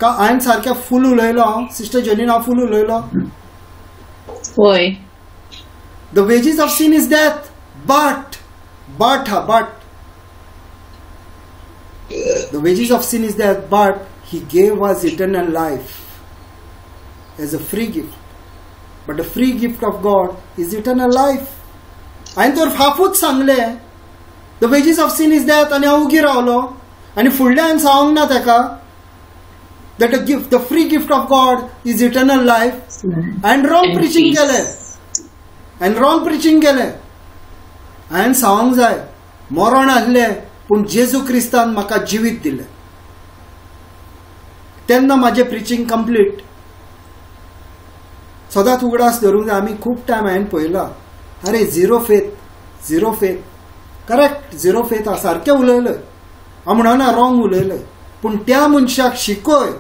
का हांवें सारकें फूल उलयलो? हांव सिस्टर जेनीन हांव फूल उलयलो? होय. The wages of sin is death, but the wages of sin is death, but he gave us eternal life as a free gift. But the free gift of God is eternal life. हांवें तर हाफूच सांगलें the wages of sin is death आनी हांव उगी रावलो, आनी फुडल्यान सांगूंक ना ताका that the free gift of God is eternal life. And wrong preaching केलें. हांवें सांगूंक जाय मरण आसलें पूण जेजू क्रिस्तान म्हाका जिवीत दिलें. तेन्ना म्हाजें प्रिचींग कंप्लीट. सदांच उगडास धरूंक जाय. आमी खूब टायम हांवें पळयलां अरे zero faith, correct zero faith आहा, सारकें उलयलय, हांव म्हणना रॉंग उलयलय, पूण त्या मनशाक शिकय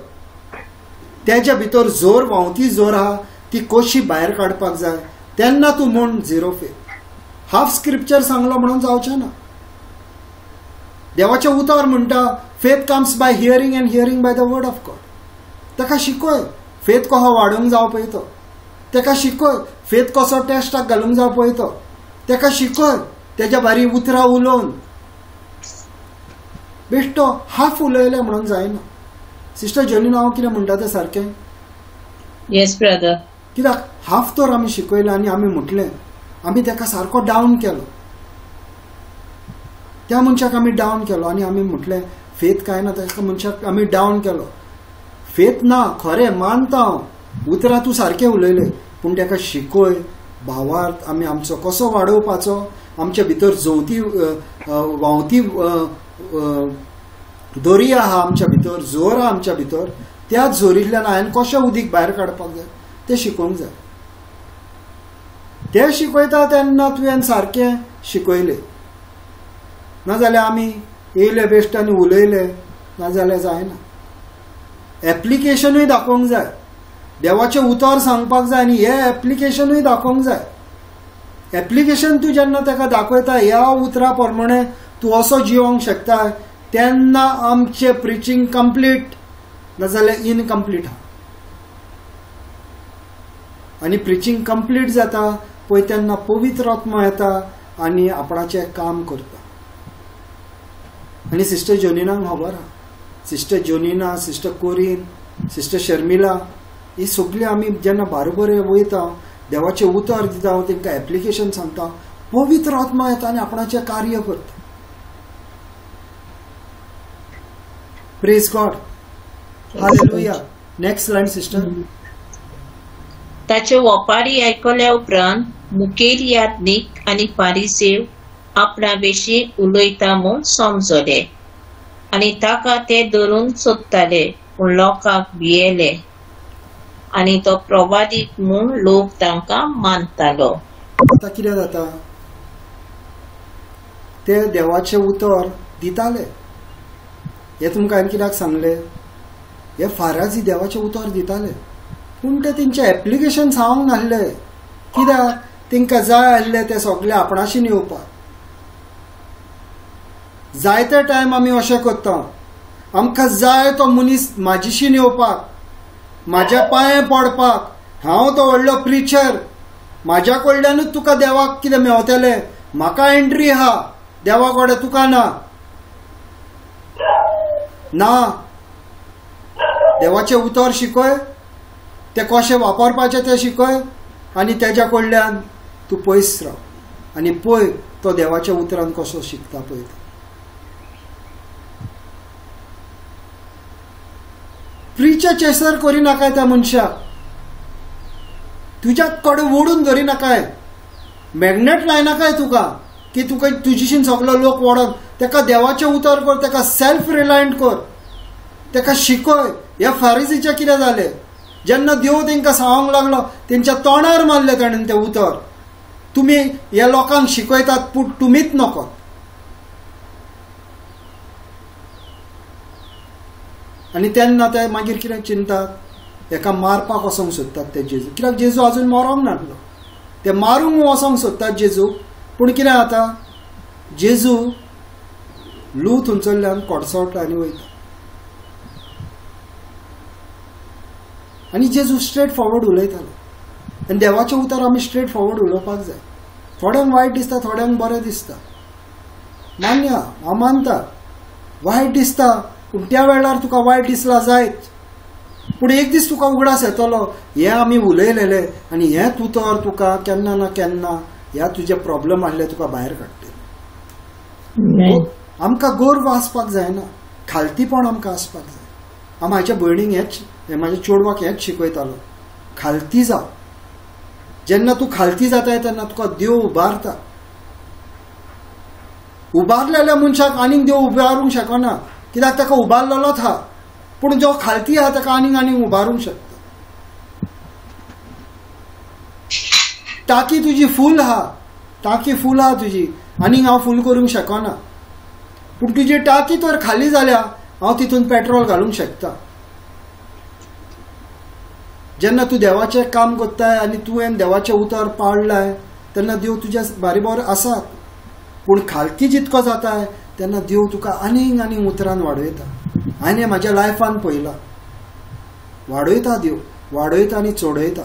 तेच्या भितर जोर व्हांवती जोर आहा ती कशी भायर काडपाक जाय, तेन्ना तूं म्हूण झिरो फेथ. हाफ स्क्रिप्चर सांगलो म्हणून जावचें ना. देवाचें उतर म्हणटा faith comes by hearing end hearing by the word of God. ताका शिकय फेथ कसो वाडूंक जावं पळय तो, ताका शिकय फेथ कसो टेस्टाक घालूंक जावं पळय तो, ताका शिकय, तेज्या भारी उतरां उलोवन. बेश्टो हाफ उलयले म्हणून जायना. सिस्टर जोनीन हांव कितें म्हणटा तें सारकें? Yes brother. कित्याक हाफ तर आमी शिकयलें आनी आमी म्हटलें, आमी ताका सारको डावन केलो, त्या मनशाक आमी डावन केलो आनी आमी म्हटलें फेथ काय ना, ताका मनशाक आमी डावन केलो. फेथ ना, खरें मानता हांव, उतरां तूं सारकें उलयलें, पूण ताका शिकय, भावार्थ आमी आमचो कसो वाडोवपाचो, आमच्या भितर जवती व्हांवती दोरी आहा आमच्या भितर, जोर आहा आमच्या भितर, त्या जोरींतल्यान हांवें कशें उदीक भायर काडपाक जाय तें शिकोवंक जाय. तें शिकयता तेन्ना तुवें सारकें शिकयलें. नाजाल्यार आमी येयले बेश्ट आनी उलयले नाजाल्यार जायना. एप्लिकेशनूय दाखोवंक जाय, देवाचें उतर सांगपाक जाय आनी हें एप्लिकेशनूय दाखोवंक जाय. एप्लिकेशन तूं जेन्ना ताका दाखयता ह्या उतरा प्रमाणे तूं असो जिवंक शकता, तेन्ना आमचें प्रिचींग कंप्लीट नाजाल्यार इनकम्प्लीट आहा. आनी प्रिचींग कंप्लीट जाता पळय तेन्ना पवित्र आत्मा येता आनी आपणाचें काम करता. आनी सिस्टर जोनिनाक खबर आहा, सिस्टर जोनिना, सिस्टर कोरीन, सिस्टर शर्मिला, ही सगळीं आमी जेन्ना बारोबर वयता देवाचें उतर दिता, हांव तांकां एप्लिकेशन सांगता, पवित्र आत्मा येता आनी आपणाचें कार्य करता. Praise God. Hallelujah. Next line sister. ताचे ओपारी आयकल्या उपरांत मुखेल याजक आनी फारिसेव आपणा विशीं उलयता म्हूण समजले आनी ताका ते धरून सोदताले, पूण लोकांक भियेले आनी तो प्रवादीक म्हूण लोक तांकां मानतालो. आतां कितें जाता, ते देवाचें उतर दिताले. हें तुमकां हांवें कित्याक सांगलें, हे फाराजी देवाचें उतर दिताले पूण ते तेंचें एप्लिकेशन सांगूंक नासलें. कित्याक तांकां जाय आसलें तें सगळें आपणाशीन येवपाक. जायते टायम आमी अशें करता, आमकां जाय तो मनीस म्हाजीशीन येवपाक, म्हाज्या पांये पडपाक, हांव तो व्हडलो प्रिचर, म्हाज्या कडल्यानूच तुका देवाक कितें मेवतलें, म्हाका एंट्री आहा, देवा कडेन तुका ना. ना, देवाचें उतर शिकय, तें कशें वापरपाचें तें शिकय आनी तेज्या कडल्यान तूं पयस राव आनी पळय तो देवाच्या उतरान कसो शिकता पळय. प्रिचर चेसर करिनाकाय त्या मनशाक, तुज्या कडेन ओडून धरिनाकाय, मॅग्नेट लायनाकाय तुका की तुका तुजीशीन सगळो लोक ओडोन. ताका देवाचें उतर कर, ताका सेल्फ रिलायंट कर, ताका शिकय. ह्या फारिसीचें कितें जालें, जेन्ना देव तांकां सांगूंक लागलो तेंच्या तोंडार मारलें ताणें तें उतर, तुमी ह्या लोकांक शिकयतात पूण तुमीच नकत. आनी तेन्ना ते मागीर कितें चिंतात, हेका मारपाक वचोंक सोदतात ते जेजू. कित्याक जेजू आजून मरोंक नासलो, ते मारूंक वचोंक सोदतात जेजू. पूण कितें जाता, जेजू लू थंयसरल्यान कोडसोट आनी वयता आनी जेजू स्ट्रेट फॉरवर्ड उलयतालो. आनी देवाचें उतर आमी स्ट्रेट फॉरवर्ड उलोवपाक जाय. थोड्यांक वायट दिसता, थोड्यांक बरें दिसता, मान्य, हांव मानता, वायट दिसता, पूण त्या वेळार तुका वायट दिसला जायत, पूण एक दीस तुका उगडास येतलो, हें आमी उलयलेले आनी हेंच उतर तुका केन्ना ना केन्ना ह्या तुजे प्रॉब्लेम आसले तुका भायर काडटले. आमकां गर्व आसपाक जायना, खालतीपण आमकां आसपाक जाय. हांव म्हाज्या भयणीक हेंच, म्हाज्या चेडवाक हेंच शिकयतालो, खालती जा. जेन्ना तूं खालती जाताय तेन्ना तुका देव उबारता. उबारलेल्या मनशाक आनीक देव उबारूंक शकना, कित्याक ताका उबारलेलोच आहा, पूण जो खालती आहा ताका आनीक उबारूंक शकता. टाकी तुजी फूल आहा, टाकी फूल आहा तुजी, आनीक हांव फूल करूंक शकना, पूण तुजी टाकी तर खाली जाल्या हांव तितून पेट्रोल घालूंक शकता. जेन्ना तूं देवाचें काम करताय आनी तुवें देवाचें उतर पाळलाय तेन्ना देव तुज्या बारीबर आसात, पूण खालती जितको जाताय तेन्ना देव तुका आनीक उतरान वाडयता. हांवें म्हाज्या लायफान पळयलां, वाडयता देव, वाडयता आनी चडयता.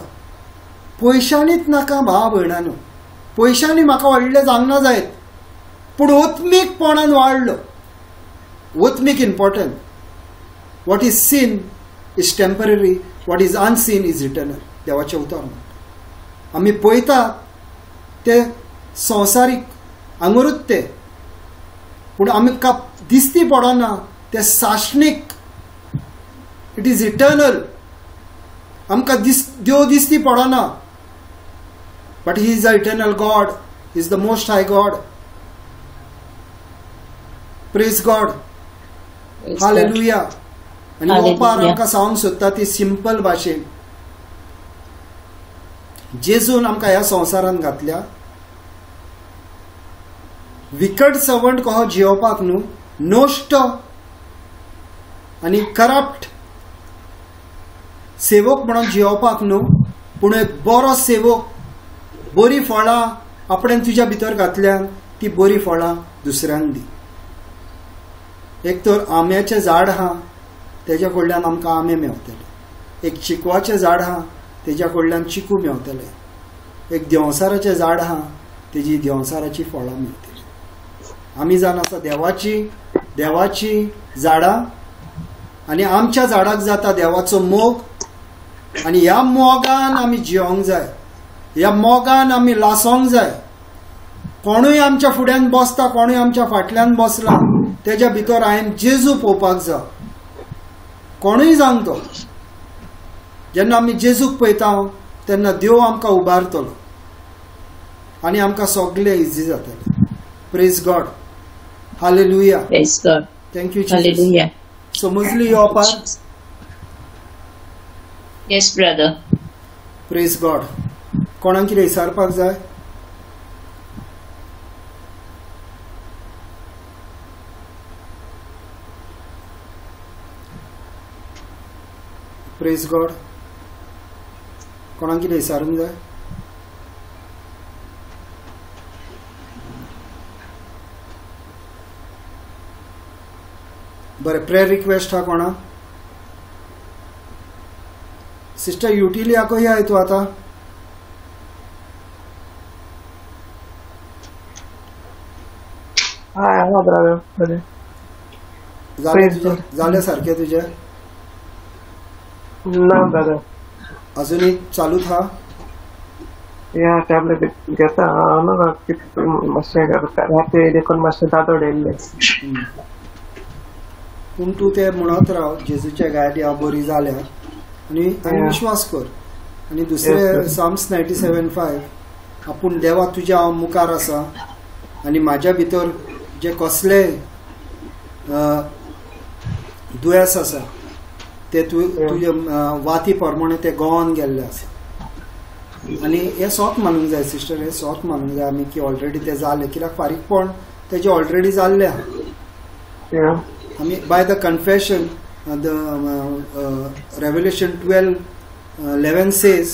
पयशांनीच नाका भाव भयणांनो, पयशांनी म्हाका व्हडले जावंक जायत, पूण ओत्मीकपणान वाडलो. ओत्मीक important. What is seen is temporary, what is unseen is eternal. देवाचें उतर म्हणटा. आमी पळयता ते संवसारीक आंगरूच ते, पूण आमकां दिसती पडना ते साश्णीक. It is eternal. आमकां देव दिसती पडना, but he is a eternal God. He is the most high God. Praise God. Hallelujah. आनी हो पार आमकां सांगूंक सोदता ती सिंपल भाशेन. जेजून आमकां ह्या संवसारांत घातल्या. विकट सर्वंट कहो जियोवपाक न्हू, नोश्ट आनी करप्ट सेवक म्हणून जियोवपाक न्हू, पूण एक बरो सेवक, बरी फळां आपणें तुज्या भितर घातल्यान ती बरी फळां दुसऱ्यांक दी. एक तर आंब्याचें झाड आहा, तेज्या कडल्यान आमकां आंबे मेवतले. एक चिकवाचें झाड आहा, तेज्या कडल्यान चिकू मेवतले. एक देंवसाराचें झाड आहा, तेजी देंवसाराची फळां मेवतली. आमी जावन आसा देवाची झाडां, आनी आमच्या झाडाक जाता देवाचो मोग. आनी ह्या मोगान आमी जियोंक जाय, ह्या मोगान आमी लासोंक जाय. कोणूय आमच्या फुड्यान बसता, कोणूय आमच्या फाटल्यान बसला, तेज्या भितर हांवें जेजू पळोवपाक जाय. कोणूय जावं तो. जेन्ना आमी जेजूक पळयता तेन्ना देव आमकां उबारतलो आनी आमकां सगळें इजी जातलें. Praise God. Hallelujah. Praise God. Thank you. Hallelujah. समजली यो पार. Yes, brother. Praise God. कोणाक कितें विचारपाक जाय? Praise God. कोणाक कितें विचारूंक जाय? बरें. प्रेयर रिक्वेस्ट हा कोणा? सिस्टर युटिलिया खंय आहाय तूं आतां? जालें सारकें तुजें? ना ब्रदर, अजुनूय चालूच हा? या टॅबलेट घेता मातशें राती देखून मातशें दादो उडयल्लें. पूण तूं तें म्हणत राव, जेजूच्या गायडी हांव बरी जाल्या आनी विश्वास कर. आनी दुसरें साम्स 97:5, आपूण देवा तुज्या हांव मुखार आसा आनी म्हाज्या भितर जे कसले दुयेंस आसा ते तुजे वाती प्रमाणे ते गोवन गेल्ले आसा. आनी हें सोत मानूंक जाय सिस्टर, हें सोत मानूंक जाय आमी की ऑलरेडी तें जालें. कित्याक फारीकपण तेजें ऑलरेडी जाल्लें आहा. आमी by the confession, Revelation 12:11 says,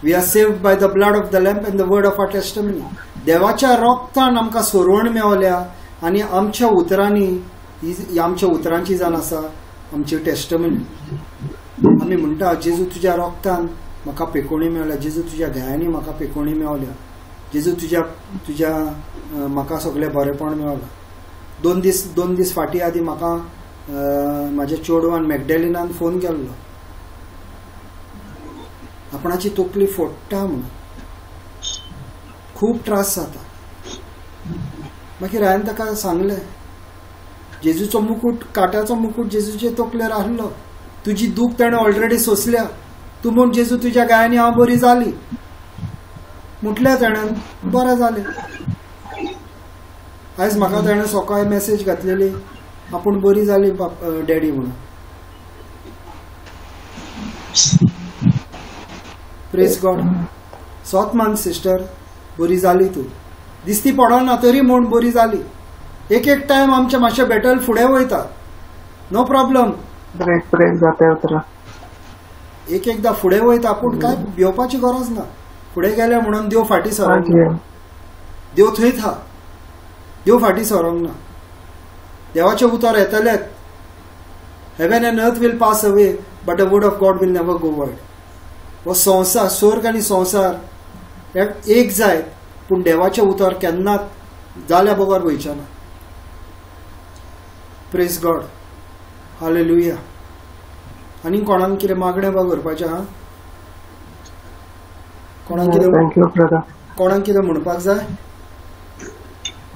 we are saved by the blood of the lamb and the word of our testimony. देवाच्या रोगतान आमकां सोरवण मेवल्या आनी आमच्या उतरांची जावन आसा आमची टेस्टमनी. आमी म्हणटा जेजू तुज्या रोगतान म्हाका पेकोवणी मेवल्या, जेजू तुज्या गायांनी म्हाका पेकोवणी मेवल्या, जेजू तुज्या म्हाका सगळें बरेपण मेवलां. दोन दीस फाटीं आदीं म्हाका म्हाज्या चेडवान मॅगडेलिनान फोन केल्लो, आपणाची तकली फोडटा म्हणून, खूब त्रास जाता. मागीर हांवें ताका सांगलें, जेजूचो मुकूट, काट्याचो मुकूट जेजूचे तकलेर आहलो, तुजी दूख ताणें ऑलरेडी सोंसल्या. तूं म्हूण जेजू तुज्या गायांनी हांव बरी जाली म्हटलें ताणें, बरें जालें. आयज म्हाका ताणें सकाळीं मॅसेज घातलेली, आपूण बरी जाली डॅडी म्हणून. Praise God. सोत मान सिस्टर, बरी जाली तूं. दिसती पडना तरी म्हूण बरी जाली. एक टायम आमचें मातशें बॅटल फुडें वयता, नो प्रॉब्लम. एकदां फुडें वयता, पूण कांय भिवपाची गरज ना. फुडें गेले म्हणून देव फाटीं सरोंक ना. देव थंयच आहा, देव फाटीं सरोंक ना. देवाचे उतर येतलेच. Heaven and earth will pass away but the word of God will never go wide. हो संवसार, स्वर्ग आनी संवसार एक जायत, पूण देवाचें उतर केन्नाच जाल्या बगर वयचें ना. Praise God. हालेलुया. आनी कोणाक कितें मागणें बा करपाचें आहा? कोणाक थँक्यू ब्रदर. कोणाक कितें म्हणपाक जाय?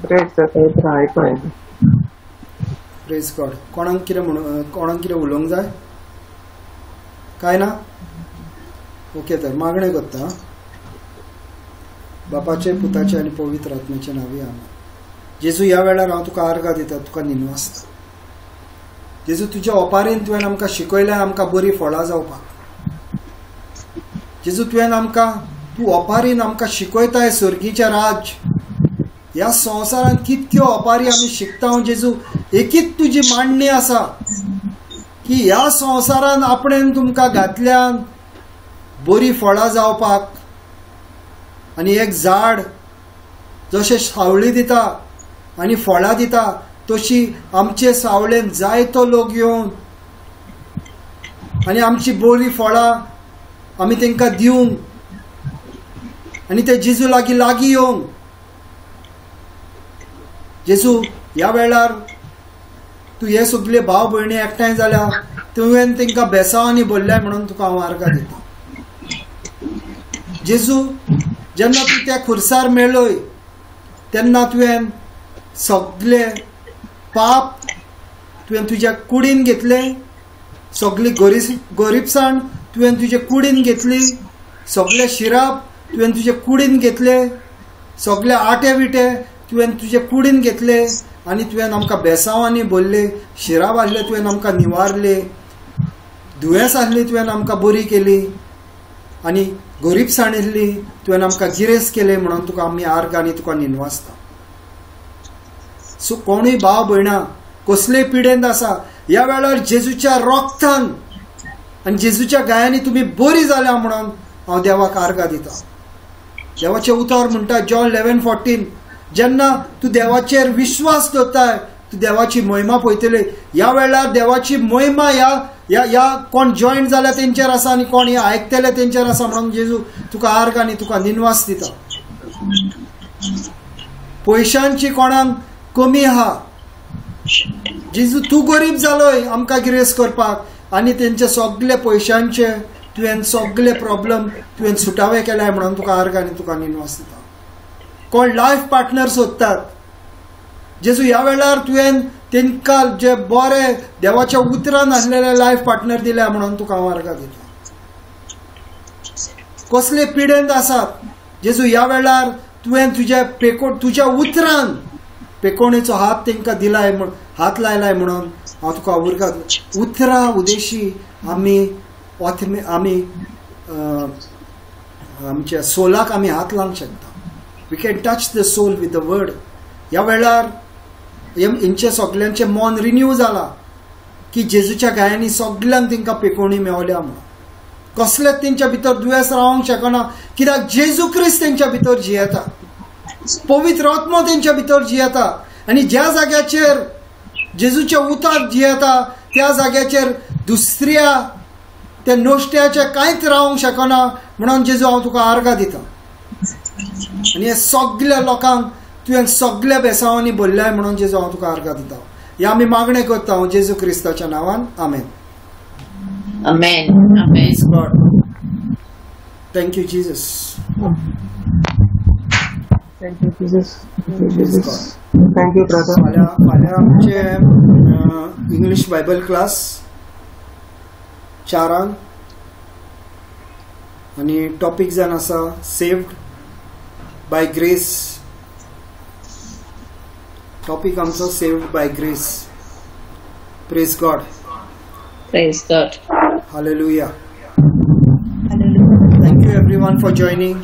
प्रेज जाता आयकूं. Praise God. कोणाक कितें उलोवंक जाय? काय ना? ओके तर मागणें करता. बापाचे, पुताचे आनी पवित्र आत्म्याचे नांवी आमेन. जेजू, ह्या वेळार हांव तुका आर्गां दिता, तुका निनवासता. जेजू, तुज्या ओपारीन तुवें आमकां शिकयल्या आमकां बरी फळां जावपाक. जेजू, तूं ओपारीन आमकां शिकयताय सर्गीचें राज. ह्या संवसारांत कितक्यो ओपारी आमी शिकता जेजू. एकच तुजी मांडणी आसा की ह्या संवसारान आपणेन तुमकां घातल्यान बरी फळां जावपाक. आनी एक झाड जशें सावळी दिता आनी फळां दिता तशी आमचे सावळेन जायतो लोक येवन आनी आमची बरी फळां आमी तांकां दिवंक आनी ते जेजू लागीं येवंक. जेजू, ह्या वेळार तूं हे सगळे भाव भयणी एकठांय जाल्या तुवें तांकां बेसांवांनी भरल्या म्हणून तुका हांव आर्गां दिता. जेजू, जेन्ना तूं त्या खुर्सार मेळ्ळय तेन्ना तुवें सगळे पाप तुवें तुज्या कुडीन घेतले. सगळी गरीबसाण तुवें तुजे कुडीन घेतली. सगळे शिराप तुवें तुजे कुडीन घेतले. सगळे आटे विटे तुवें तुजे कुडीन घेतले आनी तुवें आमकां बेसांवांनी भरले. शिराप आसले तुवें आमकां निवारले. दुयेंस आसली तुवें आमकां बरी केली आनी गरीबसाण आसली तुवें आमकां गिरेस्त केले म्हणून तुका आमी आर्गां आनी तुका निनवासता. सो कोणूय भाव भयणां कसलेय पिडेंत आसा ह्या वेळार जेजूच्या रोगतान आनी जेजूच्या गायांनी तुमी बरी जाल्या म्हणून हांव देवाक आर्गां दिता. देवाचें उतर म्हणटा जॉन 11:14, जेन्ना तूं देवाचेर विश्वास दवरताय तूं देवाची महिमा पळयतले. ह्या वेळार देवाची महिमा ह्या कोण जॉयंट जाल्या तेंचेर आसा आनी कोण हे आयकतले तेंचेर आसा म्हणून जेजू तुका आर्गां आनी तुका निनवास दिता. पयशांची कोणाक कमी आहा जेजू, तूं गरीब जालोय आमकां गिरेस्त करपाक आनी तेंचे सगळे पयशांचे तुवें सगळे प्रॉब्लेम तुवें सुटावे केल्याय म्हणून तुका आर्गां आनी तुका निनवास दिता. कोण लायफ पार्टनर सोदतात जेजू, ह्या वेळार तुवें तांकां जे बरे देवाच्या उतरान आसलेले लायफ पार्टनर दिल्या म्हणून तुका हांव आर्गां दिता. कसले पिडेंत आसात जेजू, ह्या वेळार तुवें तुज्या उतरान पेकोणेचो हात तांकां दिलाय हात लायलाय म्हणून हांव तुका आर्गां दिता. उतरां उदेशी आमी आमच्या सोलाक आमी हात लावंक शकता. We can touch the soul with the word. ह्या वेळार हेंचे सगळ्यांचे मन रिन्यू जाला की जेजूच्या गायांनी सगळ्यांक तांकां पेकोवणी मेवल्या म्हणून. कसलेच तेंच्या भितर दुयेंस रावंक शकना कित्याक जेजू क्रिस्त तेंच्या भितर जियेता. पवित्र आत्मा तेंच्या भितर जियेता आनी ज्या जाग्याचेर जेजूचे उतर जियेता त्या जाग्याचेर दुसऱ्या त्या नोश्ट्याचे कांयच रावंक शकना म्हणून जेजू हांव तुका आर्गां दिता. आनी हे सगळ्या लोकांक तुवें सगळ्या बेसांवांनी भरल्याय म्हणून जेजू हांव तुका आर्गां दिता. हे आमी मागणें करता हांव जेजू क्रिस्ताच्या नांवान. Amen. Amen. Amen. God. Thank you Jesus. Thank you Jesus. Thank you brother. फाल्यां आमचे इंग्लीश बायबल क्लास 4 आनी टॉपीक जावन आसा सेव्ड बाय ग्रेस. टॉपीक आमचो saved by grace. Praise God. Praise God. Hallelujah. Thank you everyone for joining.